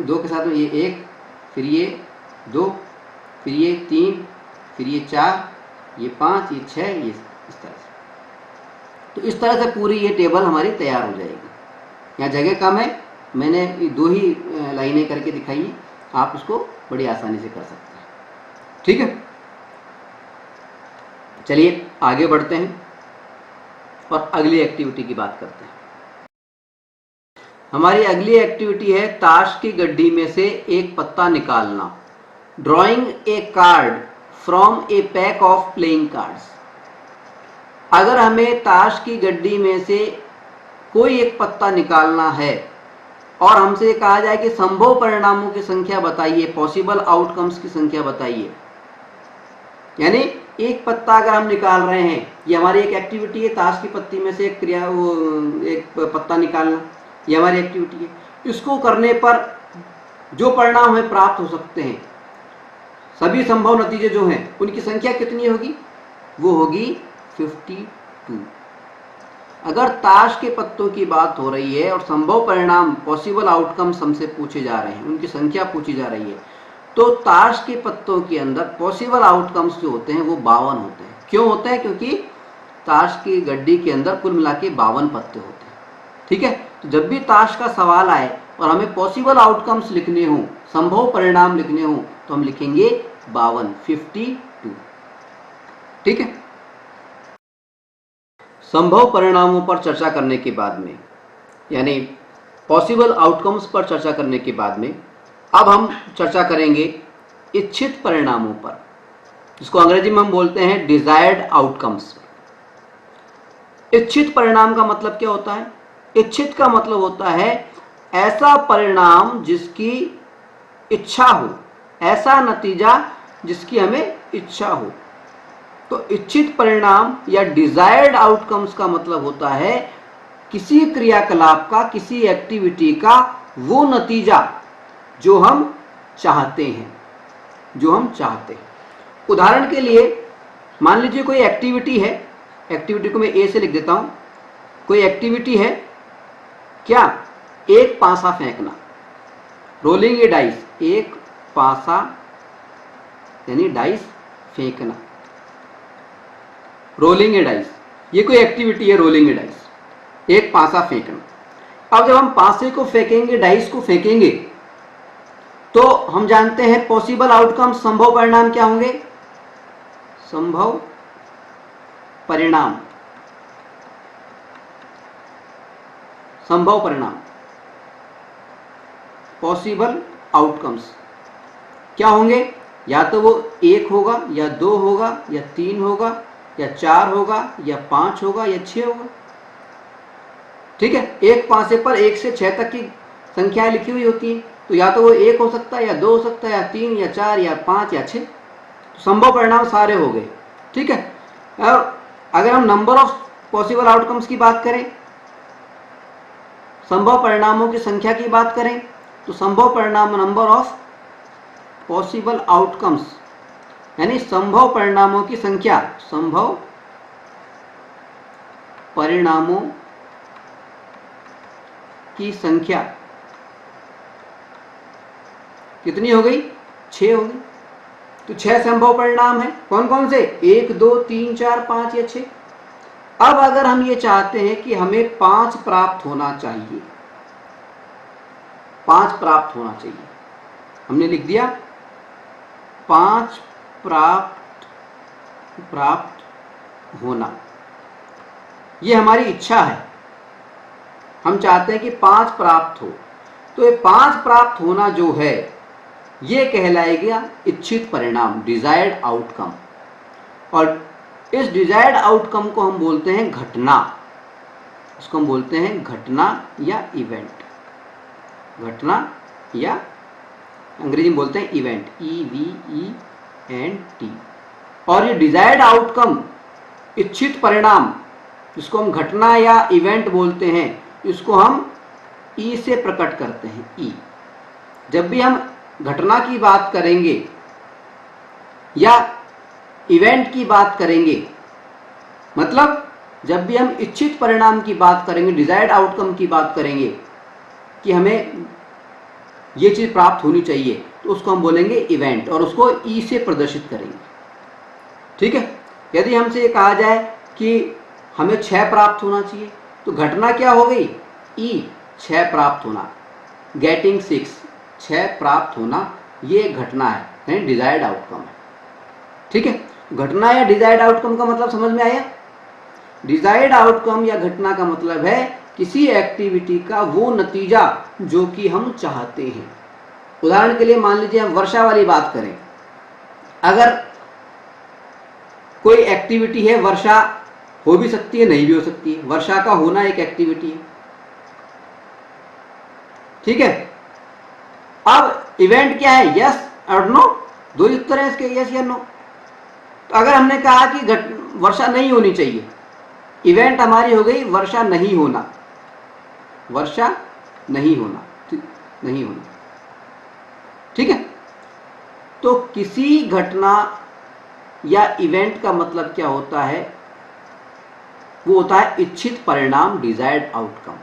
2 के साथ में ये 1, फिर ये 2, फिर ये 3, फिर ये 4, ये 5, ये 6, ये इस तरह से। तो इस तरह से पूरी ये टेबल हमारी तैयार हो जाएगी। यहाँ जगह कम है, मैंने 2 ही लाइनें करके दिखाई है, आप उसको बड़ी आसानी से कर सकते हैं। ठीक है। चलिए आगे बढ़ते हैं और अगली एक्टिविटी की बात करते हैं। हमारी अगली एक्टिविटी है ताश की गड्डी में से एक पत्ता निकालना। Drawing a card from A pack of playing cards. अगर हमें ताश की गड्डी में से कोई एक पत्ता निकालना है और हमसे कहा जाए कि संभव परिणामों की संख्या बताइए, पॉसिबल आउटकम्स की संख्या बताइए, यानी एक पत्ता अगर हम निकाल रहे हैं, ये हमारी एक एक्टिविटी है, ताश की पत्ती में से एक पत्ता निकालना, ये हमारी एक्टिविटी है। इसको करने पर जो परिणाम हमें प्राप्त हो सकते हैं, सभी संभव नतीजे जो हैं उनकी संख्या कितनी होगी, वो होगी 52। अगर ताश के पत्तों की बात हो रही है और संभव परिणाम पॉसिबल आउटकम्स हमसे पूछे जा रहे हैं, उनकी संख्या पूछी जा रही है, तो ताश के पत्तों के अंदर पॉसिबल आउटकम्स जो होते हैं वो 52 होते हैं। क्यों होते हैं? क्योंकि ताश की गड्डी के अंदर कुल मिला के 52 पत्ते होते हैं। ठीक है। तो जब भी ताश का सवाल आए और हमें पॉसिबल आउटकम्स लिखने हों, संभव परिणाम लिखने हों, तो हम लिखेंगे 52। ठीक है। संभव परिणामों पर चर्चा करने के बाद में, यानी पॉसिबल आउटकम्स पर चर्चा करने के बाद में, अब हम चर्चा करेंगे इच्छित परिणामों पर, जिसको अंग्रेजी में हम बोलते हैं डिजायर्ड आउटकम्स। इच्छित परिणाम का मतलब क्या होता है? इच्छित का मतलब होता है ऐसा परिणाम जिसकी इच्छा हो, ऐसा नतीजा जिसकी हमें इच्छा हो। तो इच्छित परिणाम या डिजायर्ड आउटकम्स का मतलब होता है किसी क्रियाकलाप का, किसी एक्टिविटी का वो नतीजा जो हम चाहते हैं, जो हम चाहते हैं। उदाहरण के लिए मान लीजिए कोई एक्टिविटी है, एक्टिविटी को मैं ए से लिख देता हूं। कोई एक्टिविटी है क्या? एक पासा फेंकना, रोलिंग ए डाइस, एक पासा यानी डाइस फेंकना, रोलिंग ए डाइस, ये कोई एक्टिविटी है, रोलिंग ए डाइस। एक पासा फेंकना। अब जब हम पासे को फेंकेंगे, डाइस को फेंकेंगे, तो हम जानते हैं पॉसिबल आउटकम, संभव परिणाम क्या होंगे? संभव परिणाम, संभव परिणाम, पॉसिबल आउटकम्स क्या होंगे? या तो वो 1 होगा, या 2 होगा, या 3 होगा, या 4 होगा, या 5 होगा, या 6 होगा। ठीक है, एक पासे पर 1 से 6 तक की संख्याएं लिखी हुई होती हैं, तो या तो वो 1 हो सकता है, या 2 हो सकता है, या 3, या 4, या 5, या 6। संभव परिणाम सारे हो गए। ठीक है, और अगर हम नंबर ऑफ पॉसिबल आउटकम्स की बात करें, संभव परिणामों की संख्या की बात करें, तो संभव परिणाम नंबर ऑफ पॉसिबल आउटकम्स, यानी संभव परिणामों की संख्या, संभव परिणामों की संख्या कितनी हो गई? 6 हो गई। तो 6 संभव परिणाम है। कौन कौन से? 1, 2, 3, 4, 5 या 6। अब अगर हम ये चाहते हैं कि हमें 5 प्राप्त होना चाहिए, 5 प्राप्त होना चाहिए, हमने लिख दिया 5 प्राप्त होना, ये हमारी इच्छा है। हम चाहते हैं कि 5 प्राप्त हो, तो ये 5 प्राप्त होना जो है ये कहलाएगा इच्छित परिणाम, डिजायर्ड आउटकम। और इस डिजायर्ड आउटकम को हम बोलते हैं घटना, इसको हम बोलते हैं घटना या इवेंट, घटना या अंग्रेजी में बोलते हैं इवेंट, EVENT। और ये डिजायर्ड आउटकम, इच्छित परिणाम, जिसको हम घटना या इवेंट बोलते हैं, इसको हम ई से प्रकट करते हैं। ई, जब भी हम घटना की बात करेंगे या इवेंट की बात करेंगे, मतलब जब भी हम इच्छित परिणाम की बात करेंगे, डिजायर्ड आउटकम की बात करेंगे कि हमें ये चीज प्राप्त होनी चाहिए, तो उसको हम बोलेंगे इवेंट और उसको ई से प्रदर्शित करेंगे। ठीक है, यदि हमसे ये कहा जाए कि हमें 6 प्राप्त होना चाहिए, तो घटना क्या हो गई? ई, 6 प्राप्त होना, गेटिंग 6, 6 प्राप्त होना, ये घटना है, यानी डिजायर्ड आउटकम है। ठीक है, घटना या डिजायर्ड आउटकम का मतलब समझ में आया? डिजायर्ड आउटकम या घटना का मतलब है किसी एक्टिविटी का वो नतीजा जो कि हम चाहते हैं। उदाहरण के लिए मान लीजिए हम वर्षा वाली बात करें, अगर कोई एक्टिविटी है, वर्षा हो भी सकती है, नहीं भी हो सकती है, वर्षा का होना एक एक्टिविटी है। ठीक है, अब इवेंट क्या है? यस और नो, दो ही उत्तर है इसके, यस या नो। तो अगर हमने कहा कि वर्षा नहीं होनी चाहिए, इवेंट हमारी हो गई वर्षा नहीं होना, वर्षा नहीं होना, नहीं होना। ठीक है, तो किसी घटना या इवेंट का मतलब क्या होता है? वो होता है इच्छित परिणाम, डिजायर्ड आउटकम।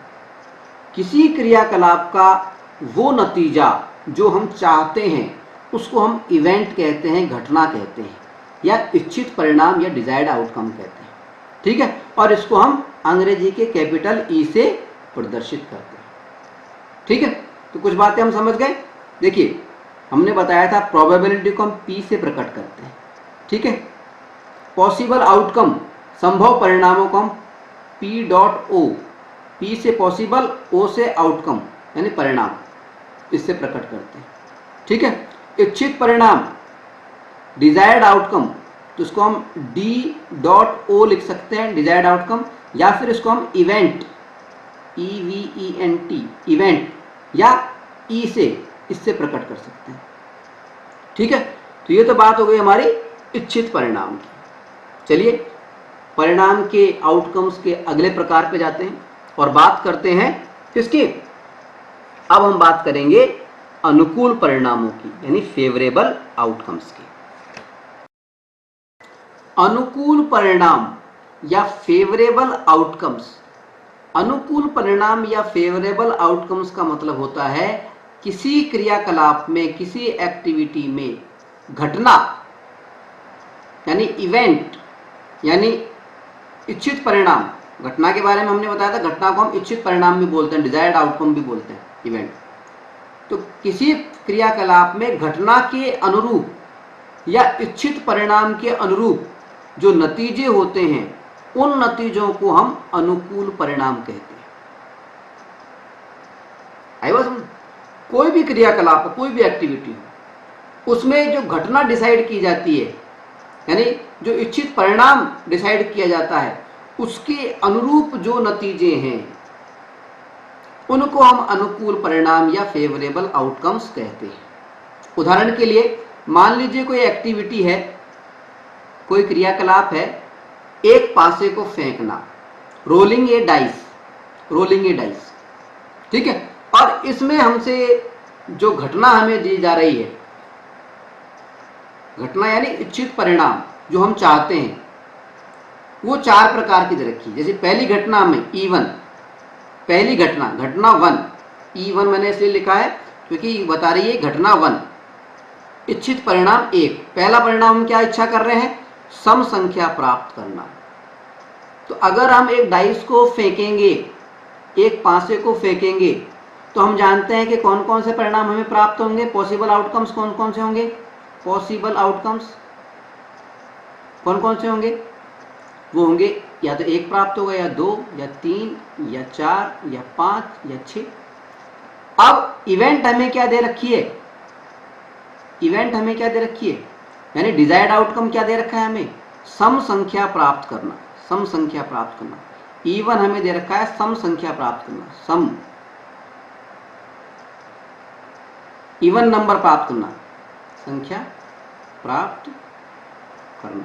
किसी क्रियाकलाप का वो नतीजा जो हम चाहते हैं, उसको हम इवेंट कहते हैं, घटना कहते हैं, या इच्छित परिणाम या डिजायर्ड आउटकम कहते हैं। ठीक है, और इसको हम अंग्रेजी के कैपिटल ई से प्रदर्शित करते हैं। ठीक है, तो कुछ बातें हम समझ गए। देखिए, हमने बताया था प्रोबेबिलिटी को हम पी से प्रकट करते हैं। ठीक है, पॉसिबल आउटकम, संभव परिणामों को हम P.O, P से पॉसिबल, O से आउटकम यानी परिणाम, इससे प्रकट करते हैं। ठीक है, इच्छित परिणाम, डिजायर्ड आउटकम, तो इसको हम D.O लिख सकते हैं, डिजायर्ड आउटकम, या फिर इसको हम इवेंट, EVENT, इवेंट, या ई से, इससे प्रकट कर सकते हैं। ठीक है, तो ये तो बात हो गई हमारी इच्छित परिणाम की। चलिए परिणाम के आउटकम्स के अगले प्रकार पे जाते हैं और बात करते हैं किसकी? अब हम बात करेंगे अनुकूल परिणामों की, यानी फेवरेबल आउटकम्स की। अनुकूल परिणाम या फेवरेबल आउटकम्स, अनुकूल परिणाम या फेवरेबल आउटकम्स का मतलब होता है किसी क्रियाकलाप में, किसी एक्टिविटी में घटना यानी इवेंट यानी इच्छित परिणाम घटना के बारे में हमने बताया था, घटना को हम इच्छित परिणाम भी बोलते हैं, डिजायर्ड आउटकम भी बोलते हैं, इवेंट। तो किसी क्रियाकलाप में घटना के अनुरूप या इच्छित परिणाम के अनुरूप जो नतीजे होते हैं, उन नतीजों को हम अनुकूल परिणाम कहते हैं। आई बात समझ? कोई भी क्रियाकलाप, कोई भी एक्टिविटी हो, उसमें जो घटना डिसाइड की जाती है, यानी जो इच्छित परिणाम डिसाइड किया जाता है, उसके अनुरूप जो नतीजे हैं, उनको हम अनुकूल परिणाम या फेवरेबल आउटकम्स कहते हैं। उदाहरण के लिए मान लीजिए कोई एक्टिविटी है, कोई क्रियाकलाप है, एक पासे को फेंकना, रोलिंग ए डाइस, रोलिंग ए डाइस, ठीक है। और इसमें हमसे जो घटना हमें दी जा रही है, घटना यानी इच्छित परिणाम जो हम चाहते हैं, वो 4 प्रकार की दे रखी है। जैसे पहली घटना में E1, पहली घटना, घटना 1, E1 मैंने इसलिए लिखा है क्योंकि बता रही है घटना 1, इच्छित परिणाम 1। पहला परिणाम हम क्या इच्छा कर रहे हैं? सम संख्या प्राप्त करना। तो अगर हम एक डाइस को फेंकेंगे, एक पासे को फेंकेंगे, तो हम जानते हैं कि कौन कौन से परिणाम हमें प्राप्त होंगे, पॉसिबल आउटकम्स कौन कौन से होंगे, पॉसिबल आउटकम्स कौन कौन से होंगे? वो होंगे या तो 1 प्राप्त होगा, या 2, या 3, या 4, या 5, या 6। अब इवेंट हमें क्या दे रखी है? इवेंट हमें क्या दे रखी है, यानी डिजायर्ड आउटकम क्या दे रखा है हमें? सम संख्या प्राप्त करना, सम संख्या प्राप्त करना। E1 हमें दे रखा है सम संख्या प्राप्त करना, सम, इवन नंबर प्राप्त करना, संख्या प्राप्त करना।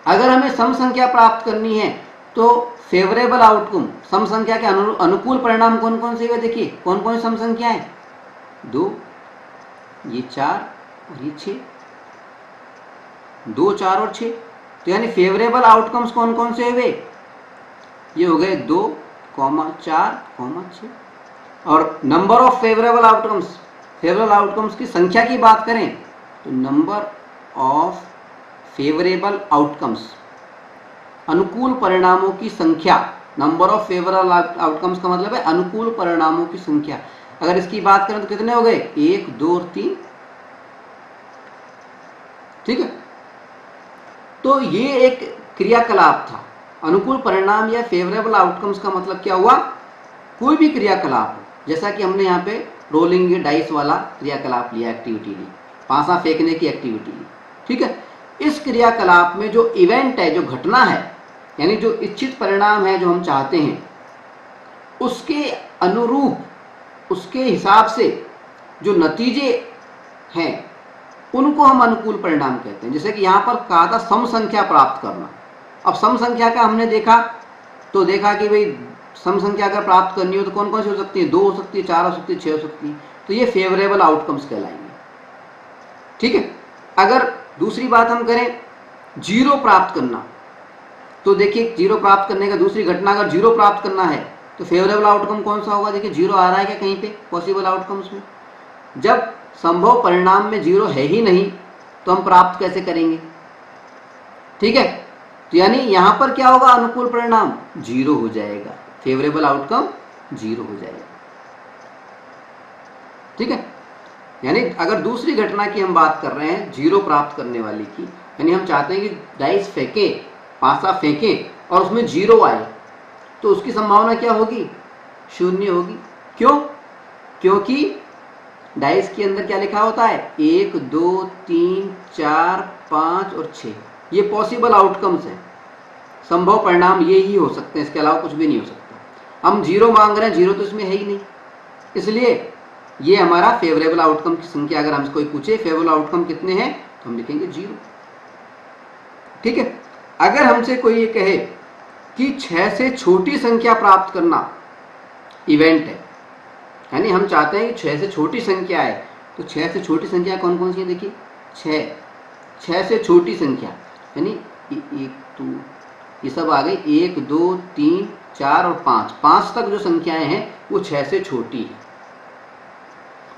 अगर हमें सम संख्या प्राप्त करनी है तो फेवरेबल आउटकम, सम संख्या के अनुकूल परिणाम कौन कौन से हुए? देखिए कौन कौन सम संख्या है? 2, ये 4 और ये 6, 2, 4 और 6। तो यानी फेवरेबल आउटकम्स कौन कौन से हुए? ये हो गए 2, 4, 6। और number of favourable outcomes, favourable outcomes की संख्या की बात करें तो नंबर ऑफ फेवरेबल आउटकम्स, अनुकूल परिणामों की संख्या, नंबर ऑफ फेवरेबल आउटकम्स का मतलब है अनुकूल परिणामों की संख्या। अगर इसकी बात करें तो कितने हो गए? 1, 2 और 3, ठीक है। तो ये एक क्रियाकलाप था। अनुकूल परिणाम या फेवरेबल आउटकम्स का मतलब क्या हुआ? कोई भी क्रियाकलाप, जैसा कि हमने यहाँ पे रोलिंग डाइस वाला क्रियाकलाप लिया, एक्टिविटी ली, पासा फेंकने की एक्टिविटी ली, ठीक है। इस क्रियाकलाप में जो इवेंट है, जो घटना है, यानी जो इच्छित परिणाम है जो हम चाहते हैं, उसके अनुरूप, उसके हिसाब से जो नतीजे हैं, उनको हम अनुकूल परिणाम कहते हैं। जैसे कि यहाँ पर कहा था सम संख्या प्राप्त करना। अब सम संख्या का हमने देखा तो देखा कि भाई सम संख्या अगर प्राप्त करनी हो तो कौन कौन सी हो सकती है? 2 हो सकती है, 4 हो सकती है, 6 हो सकती है। तो ये फेवरेबल आउटकम्स कहलाएंगे, ठीक है। अगर दूसरी बात हम करें 0 प्राप्त करना, तो देखिए 0 प्राप्त करने का दूसरी घटना, अगर 0 प्राप्त करना है तो फेवरेबल आउटकम कौन सा होगा? देखिए 0 आ रहा है क्या कहीं पे पॉसिबल आउटकम्स में? जब संभव परिणाम में 0 है ही नहीं तो हम प्राप्त कैसे करेंगे, ठीक है। तो यानी यहां पर क्या होगा? अनुकूल परिणाम 0 हो जाएगा, फेवरेबल आउटकम 0 हो जाएगा, ठीक है। यानी अगर दूसरी घटना की हम बात कर रहे हैं 0 प्राप्त करने वाली की, यानी हम चाहते हैं कि डाइस फेंके, पासा फेंके और उसमें 0 आए, तो उसकी संभावना क्या होगी? 0 होगी। क्यों? क्योंकि डाइस के अंदर क्या लिखा होता है? 1, 2, 3, 4, 5 और 6, ये पॉसिबल आउटकम्स हैं, संभव परिणाम ये ही हो सकते हैं, इसके अलावा कुछ भी नहीं हो सकता। हम 0 मांग रहे हैं, 0 तो इसमें है ही नहीं, इसलिए ये हमारा फेवरेबल आउटकम की संख्या। अगर हमसे कोई पूछे फेवरेबल आउटकम कितने हैं तो हम लिखेंगे 0, ठीक है। अगर हमसे कोई ये कहे कि 6 से छोटी संख्या प्राप्त करना इवेंट है, यानी हम चाहते हैं कि 6 से छोटी संख्या है, तो 6 से छोटी संख्या कौन कौन सी है? देखिए 6 से छोटी संख्या, यानी 1, 2, ये सब आ गई, 1, 2, 3, 4 और 5 तक जो संख्याएं हैं वो 6 से छोटी है।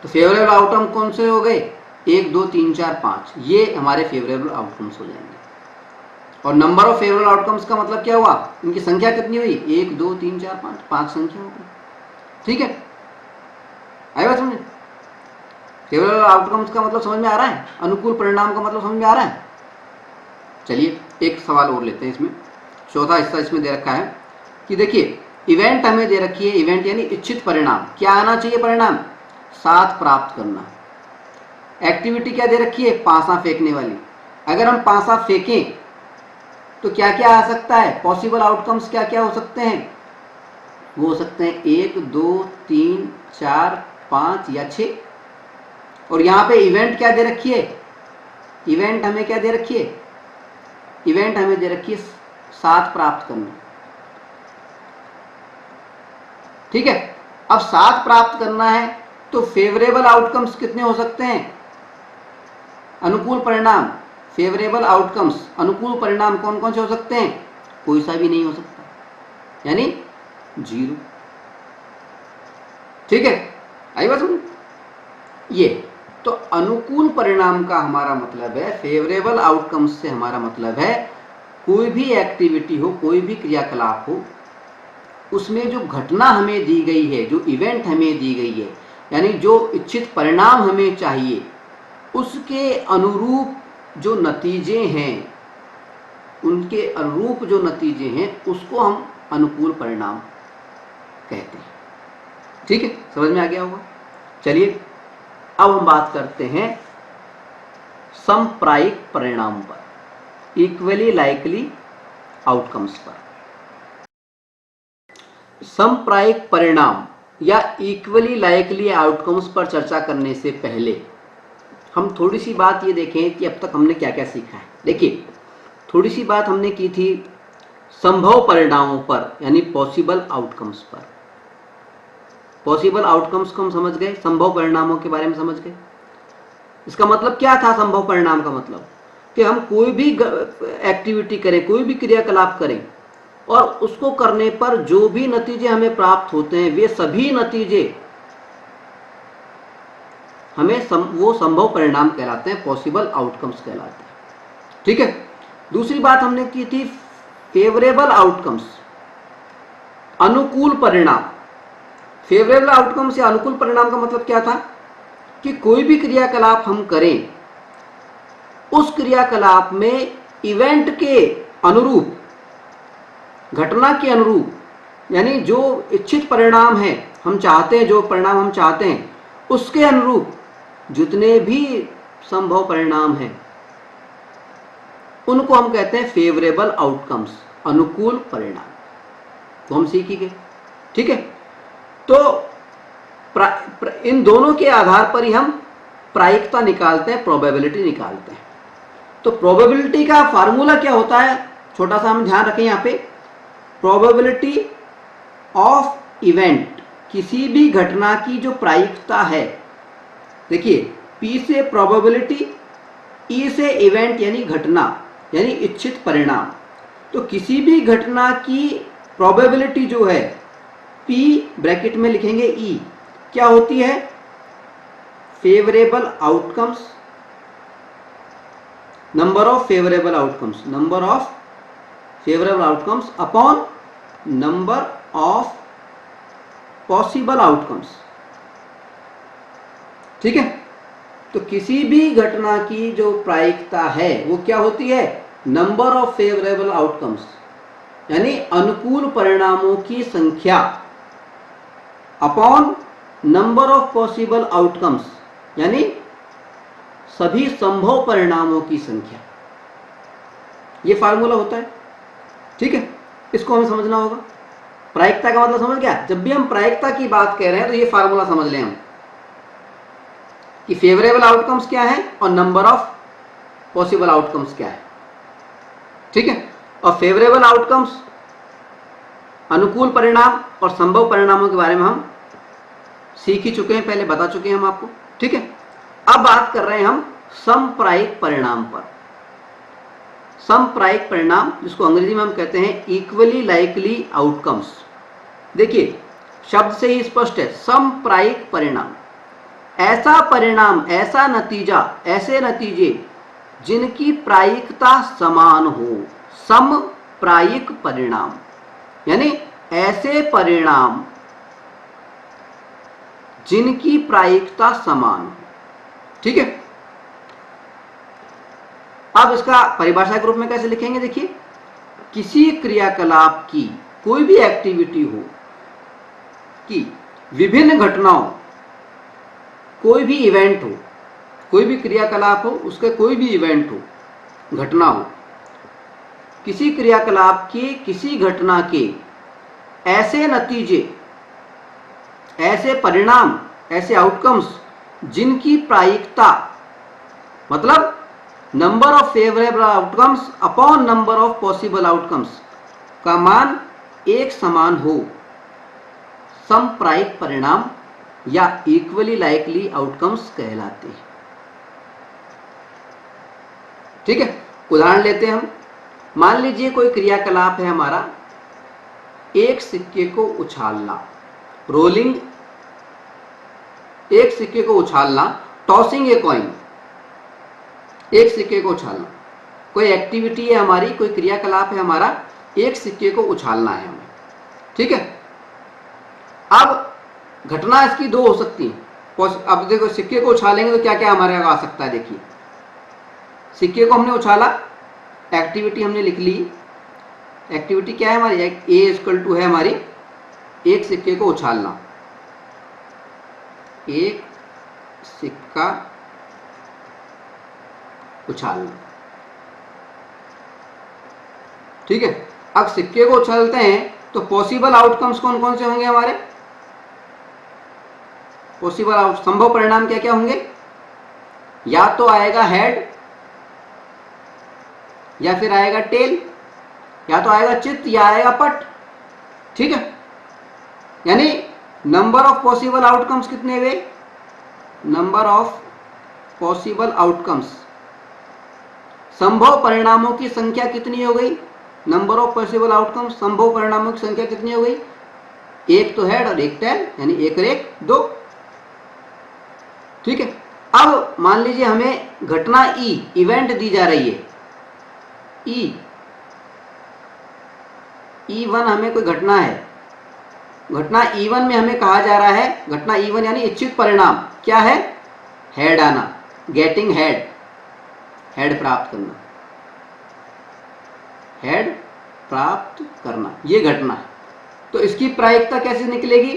तो फेवरेबल आउटकम कौन से हो गए? 1, 2, 3, 4, 5, ये हमारे फेवरेबल आउटकम्स हो जाएंगे। और नंबर ऑफ फेवरेबल आउटकम्स का मतलब क्या हुआ, इनकी संख्या कितनी हुई, 1 2 3 4 5, 5 संख्या हो गई। ठीक है, आई बात समझ। फेवरेबल आउटकम्स का मतलब समझ में आ रहा है, अनुकूल परिणाम का मतलब समझ में आ रहा है। चलिए एक सवाल और लेते हैं, इसमें चौथा हिस्सा इसमें दे रखा है कि देखिए इवेंट हमें दे रखी है, इवेंट यानी इच्छित परिणाम, क्या आना चाहिए परिणाम, 7 प्राप्त करना। एक्टिविटी क्या दे रखी है, पासा फेंकने वाली। अगर हम पासा फेंकें तो क्या क्या आ सकता है, पॉसिबल आउटकम्स क्या क्या हो सकते हैं, वो हो सकते हैं 1 2 3 4 5 या 6। और यहाँ पे इवेंट क्या दे रखी है, इवेंट हमें क्या दे रखी है, इवेंट हमें दे रखी है 7 प्राप्त करना। ठीक है, अब 7 प्राप्त करना है तो फेवरेबल आउटकम्स कितने हो सकते हैं, अनुकूल परिणाम, फेवरेबल आउटकम्स, अनुकूल परिणाम कौन कौन से हो सकते हैं, कोई सा भी नहीं हो सकता, यानी 0। ठीक है, आई बात समझ। ये तो अनुकूल परिणाम का हमारा मतलब है, फेवरेबल आउटकम्स से हमारा मतलब है कोई भी एक्टिविटी हो, कोई भी क्रियाकलाप हो, उसमें जो घटना हमें दी गई है, जो इवेंट हमें दी गई है, यानी जो इच्छित परिणाम हमें चाहिए, उसके अनुरूप जो नतीजे हैं, उनके अनुरूप जो नतीजे हैं उसको हम अनुकूल परिणाम कहते हैं। ठीक है, समझ में आ गया होगा। चलिए अब हम बात करते हैं समप्रायिक परिणाम पर, इक्वली लाइकली आउटकम्स पर। समप्रायिक परिणाम या इक्वली लाइकली आउटकम्स पर चर्चा करने से पहले हम थोड़ी सी बात ये देखें कि अब तक हमने क्या क्या सीखा है। देखिए थोड़ी सी बात हमने की थी संभव परिणामों पर, यानी पॉसिबल आउटकम्स पर। पॉसिबल आउटकम्स को हम समझ गए, संभव परिणामों के बारे में समझ गए। इसका मतलब क्या था, संभव परिणाम का मतलब कि हम कोई भी एक्टिविटी करें, कोई भी क्रियाकलाप करें और उसको करने पर जो भी नतीजे हमें प्राप्त होते हैं वे सभी नतीजे हमें वो संभव परिणाम कहलाते हैं, पॉसिबल आउटकम्स कहलाते हैं। ठीक है, दूसरी बात हमने की थी फेवरेबल आउटकम्स, अनुकूल परिणाम। फेवरेबल आउटकम्स या अनुकूल परिणाम का मतलब क्या था कि कोई भी क्रियाकलाप हम करें, उस क्रियाकलाप में इवेंट के अनुरूप, घटना के अनुरूप, यानी जो इच्छित परिणाम है, हम चाहते हैं, जो परिणाम हम चाहते हैं उसके अनुरूप जितने भी संभव परिणाम हैं उनको हम कहते हैं फेवरेबल आउटकम्स, अनुकूल परिणाम। तो हम सीख ही गए। ठीक है, तो इन दोनों के आधार पर ही हम प्रायिकता निकालते हैं, प्रोबेबिलिटी निकालते हैं। तो प्रोबेबिलिटी का फार्मूला क्या होता है, छोटा सा हम ध्यान रखें यहाँ पे, प्रोबेबिलिटी ऑफ इवेंट, किसी भी घटना की जो प्रायिकता है। देखिए P से प्रोबेबिलिटी, E से इवेंट यानी घटना, यानी इच्छित परिणाम। तो किसी भी घटना की प्रोबेबिलिटी जो है P ब्रैकेट में लिखेंगे E, क्या होती है, favourable outcomes, number of favourable outcomes, number of favourable outcomes upon number of possible outcomes. ठीक है, तो किसी भी घटना की जो प्रायिकता है वो क्या होती है, नंबर ऑफ फेवरेबल आउटकम्स, यानी अनुकूल परिणामों की संख्या upon number of possible outcomes, यानी सभी संभव परिणामों की संख्या। ये फार्मूला होता है। ठीक है, इसको हमें समझना होगा। प्रायिकता का मतलब समझ गया, जब भी हम प्रायिकता की बात कह रहे हैं तो ये फार्मूला समझ लें हम कि फेवरेबल आउटकम्स क्या है और नंबर ऑफ पॉसिबल आउटकम्स क्या है। ठीक है, और फेवरेबल आउटकम्स, अनुकूल परिणाम और संभव परिणामों के बारे में हम सीख ही चुके हैं, पहले बता चुके हैं हम आपको। ठीक है, अब बात कर रहे हैं हम समप्रायिक परिणाम पर। समप्रायिक परिणाम, जिसको अंग्रेजी में हम कहते हैं इक्वली लाइकली आउटकम्स। देखिए शब्द से ही स्पष्ट है, समप्रायिक परिणाम, ऐसा परिणाम, ऐसा नतीजा, ऐसे नतीजे जिनकी प्रायिकता समान हो। समप्रायिक परिणाम, यानी ऐसे परिणाम जिनकी प्रायिकता समान हो। ठीक है, अब इसका परिभाषा के रूप में कैसे लिखेंगे? देखिए, किसी क्रियाकलाप की कोई भी एक्टिविटी हो कि विभिन्न घटनाओं, कोई भी इवेंट हो, कोई भी क्रियाकलाप हो, उसके कोई भी इवेंट हो, घटना हो, किसी क्रियाकलाप के किसी घटना के ऐसे नतीजे, ऐसे परिणाम, ऐसे आउटकम्स जिनकी प्रायिकता, मतलब number of favourable outcomes upon number of possible outcomes का मान एक समान हो, समप्रायिक परिणाम या इक्वली लाइकली आउटकम्स कहलाते हैं। ठीक है, उदाहरण लेते हैं हम। मान लीजिए कोई क्रियाकलाप है हमारा, एक सिक्के को उछालना, रोलिंग, एक सिक्के को उछालना, टॉसिंग ए कॉइन, एक सिक्के को उछालना। कोई एक्टिविटी है हमारी, कोई क्रियाकलाप है हमारा, एक सिक्के को उछालना है हमें। ठीक है, अब घटना इसकी दो हो सकती है। अब देखो, सिक्के को उछालेंगे तो क्या क्या हमारे आ सकता है? देखिए, सिक्के को हमने उछाला, एक्टिविटी हमने लिख ली। एक्टिविटी क्या है हमारी? ए इक्वल टू है हमारी एक सिक्के को उछालना, एक सिक्का उछालना। ठीक है, अब सिक्के को उछालते हैं तो पॉसिबल आउटकम्स कौन कौन से होंगे हमारे? पॉसिबल संभव परिणाम क्या क्या होंगे? या तो आएगा हेड, या फिर आएगा टेल, या तो आएगा चित्त, या आएगा पट। ठीक है, यानी नंबर ऑफ पॉसिबल आउटकम्स कितने हुए? नंबर ऑफ पॉसिबल आउटकम्स, संभव परिणामों की संख्या कितनी हो गई? नंबर ऑफ पॉसिबल आउटकम्स, संभव परिणामों की संख्या कितनी हो गई? एक तो हेड और एक टेल, यानी एक और एक दो। ठीक है, अब मान लीजिए हमें घटना ई, इवेंट दी जा रही है ई, E1 हमें कोई घटना है। घटना E1 में हमें कहा जा रहा है, घटना E1 यानी इच्छित परिणाम क्या है? हेड आना, गेटिंग हेड, हेड प्राप्त करना, हेड प्राप्त करना, ये घटना है। तो इसकी प्रायिकता कैसे निकलेगी?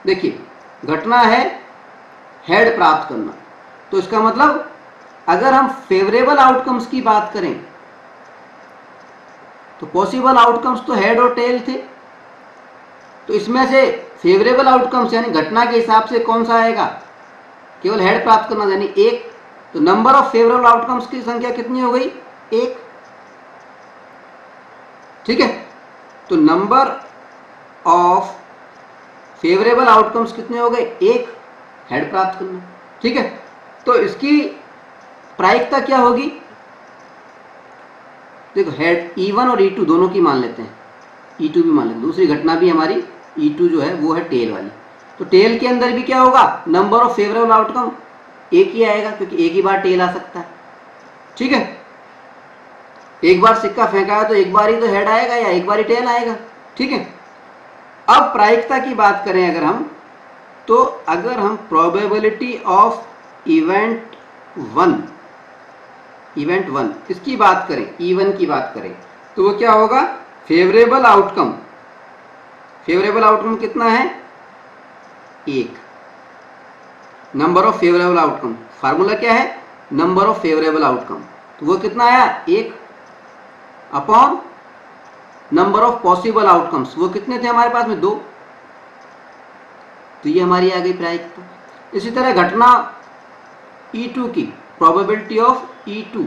देखिए, घटना है हेड प्राप्त करना, तो इसका मतलब अगर हम फेवरेबल आउटकम्स की बात करें तो पॉसिबल आउटकम्स तो हेड और टेल थे, तो इसमें से फेवरेबल आउटकम्स यानी घटना के हिसाब से कौन सा आएगा? केवल हेड प्राप्त करना, यानी एक। तो नंबर ऑफ फेवरेबल आउटकम्स की संख्या कितनी हो गई? एक। ठीक है, तो नंबर ऑफ फेवरेबल आउटकम्स कितने हो गए? एक, हेड प्राप्त करना। ठीक है, तो इसकी प्रायिकता क्या होगी? देखो, हेड E1 और E2 दोनों की मान लेते हैं, E2 भी मान लेते हैं, दूसरी घटना भी हमारी E2 जो है वो है टेल वाली। तो टेल के अंदर भी क्या होगा? नंबर ऑफ फेवरेबल आउटकम एक ही आएगा, क्योंकि एक ही बार टेल आ सकता है। ठीक है, एक बार सिक्का फेंका है तो एक बार ही तो हेड आएगा या एक बार ही टेल आएगा। ठीक है, अब प्रायिकता की बात करें अगर हम, तो अगर हम प्रोबेबिलिटी ऑफ इवेंट वन इसकी बात करें, E1 की बात करें, तो वो क्या होगा? फेवरेबल आउटकम, फेवरेबल आउटकम कितना है? एक। Number of favourable outcome, formula क्या है? नंबर ऑफ फेवरेबल आउटकम, तो वो कितना आया? एक, upon number of possible outcomes, वो कितने थे हमारे पास में? दो। तो ये हमारी आ गई प्रायिकता। इसी तरह घटना E2 की प्रोबेबिलिटी ऑफ E2,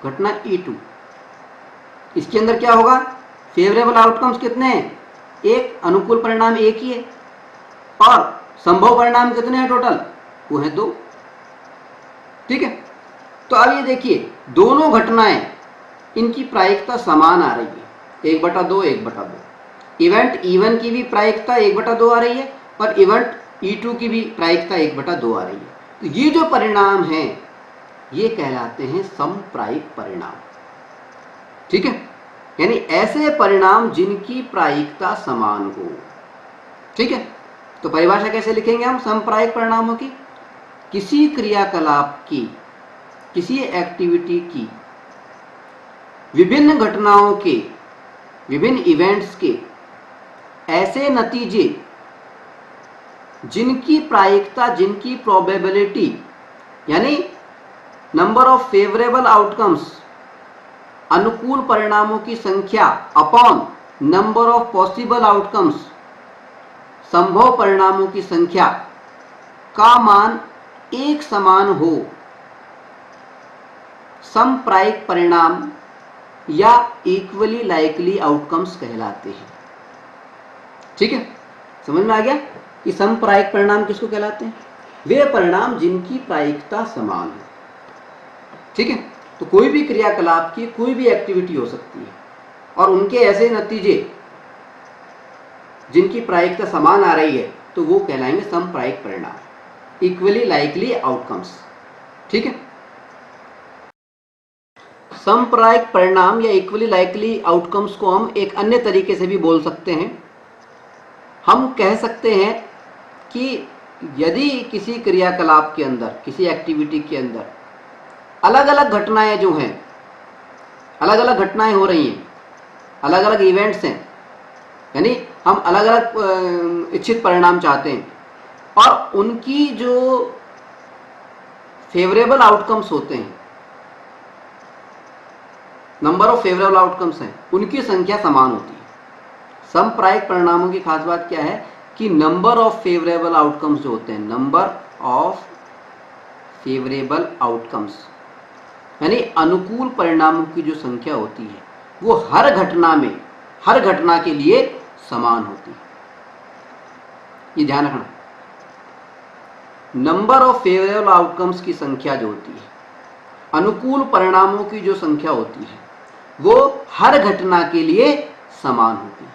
घटना E2, इसके अंदर क्या होगा? फेवरेबल आउटकम्स कितने हैं? एक, अनुकूल परिणाम एक ही है, और संभव परिणाम कितने हैं टोटल? वो है दो। ठीक है, तो अब ये देखिए, दोनों घटनाएं, इनकी प्रायिकता समान आ रही है, 1/2 1/2। इवेंट E1 की भी प्रायिकता 1/2 आ रही है, और इवेंट E2 की भी प्रायिकता 1/2 आ रही है। तो ये जो परिणाम हैं ये कहलाते हैं समप्रायिक परिणाम। ठीक है, यानी ऐसे परिणाम जिनकी प्रायिकता समान हो। ठीक है, तो परिभाषा कैसे लिखेंगे हम समप्रायिक परिणामों की? किसी क्रियाकलाप की, किसी एक्टिविटी की विभिन्न घटनाओं के, विभिन्न इवेंट्स के ऐसे नतीजे जिनकी प्रायिकता, जिनकी प्रोबेबिलिटी, यानी नंबर ऑफ फेवरेबल आउटकम्स, अनुकूल परिणामों की संख्या upon number of possible outcomes, संभव परिणामों की संख्या का मान एक समान हो, समप्रायिक परिणाम या इक्वली लाइकली आउटकम्स कहलाते हैं। ठीक है, समझ में आ गया कि समप्रायिक परिणाम किसको कहलाते हैं? वे परिणाम जिनकी प्रायिकता समान है। ठीक है, तो कोई भी क्रियाकलाप की कोई भी एक्टिविटी हो सकती है और उनके ऐसे नतीजे जिनकी प्रायिकता समान आ रही है तो वो कहलाएंगे समप्रायिक परिणाम, इक्वली लाइकली आउटकम्स। ठीक है, समप्रायिक परिणाम या इक्वली लाइकली आउटकम्स को हम एक अन्य तरीके से भी बोल सकते हैं। हम कह सकते हैं कि यदि किसी क्रियाकलाप के अंदर, किसी एक्टिविटी के अंदर अलग अलग घटनाएं जो हैं, अलग अलग घटनाएं हो रही हैं, अलग अलग इवेंट्स हैं, यानी हम अलग अलग इच्छित परिणाम चाहते हैं और उनकी जो फेवरेबल आउटकम्स होते हैं, नंबर ऑफ फेवरेबल आउटकम्स हैं, उनकी संख्या समान होती है। समप्रायिक परिणामों की खास बात क्या है कि नंबर ऑफ फेवरेबल आउटकम्स जो होते हैं, नंबर ऑफ फेवरेबल आउटकम्स यानी अनुकूल परिणामों की जो संख्या होती है वो हर घटना में, हर घटना के लिए समान होती है। ये ध्यान रखना, नंबर ऑफ फेवरेबल आउटकम्स की संख्या जो होती है, अनुकूल परिणामों की जो संख्या होती है वो हर घटना के लिए समान होती है।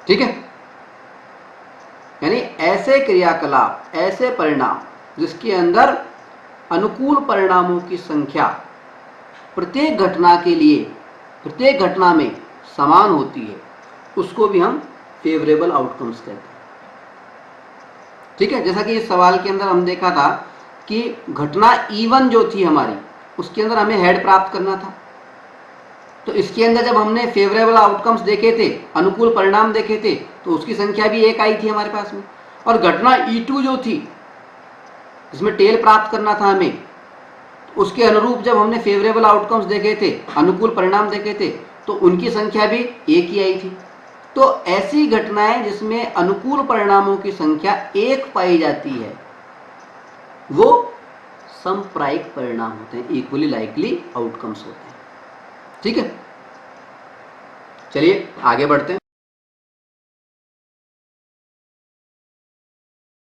ठीक है, यानी ऐसे क्रियाकलाप, ऐसे परिणाम जिसके अंदर अनुकूल परिणामों की संख्या प्रत्येक घटना के लिए, प्रत्येक घटना में समान होती है, उसको भी हम फेवरेबल आउटकम्स कहते हैं। ठीक है, जैसा कि इस सवाल के अंदर हम देखा था कि घटना E1 जो थी हमारी, उसके अंदर हमें हेड प्राप्त करना था। तो इसके अंदर जब हमने फेवरेबल आउटकम्स देखे थे, अनुकूल परिणाम देखे थे, तो उसकी संख्या भी एक आई थी हमारे पास में। और घटना E2 जो थी, जिसमें टेल प्राप्त करना था हमें, उसके अनुरूप जब हमने फेवरेबल आउटकम्स देखे थे, अनुकूल परिणाम देखे थे, तो उनकी संख्या भी एक ही आई थी। तो ऐसी घटनाएं जिसमें अनुकूल परिणामों की संख्या एक पाई जाती है वो समप्रायिक परिणाम होते हैं, इक्वली लाइकली आउटकम्स होते हैं। ठीक है, चलिए आगे बढ़ते हैं।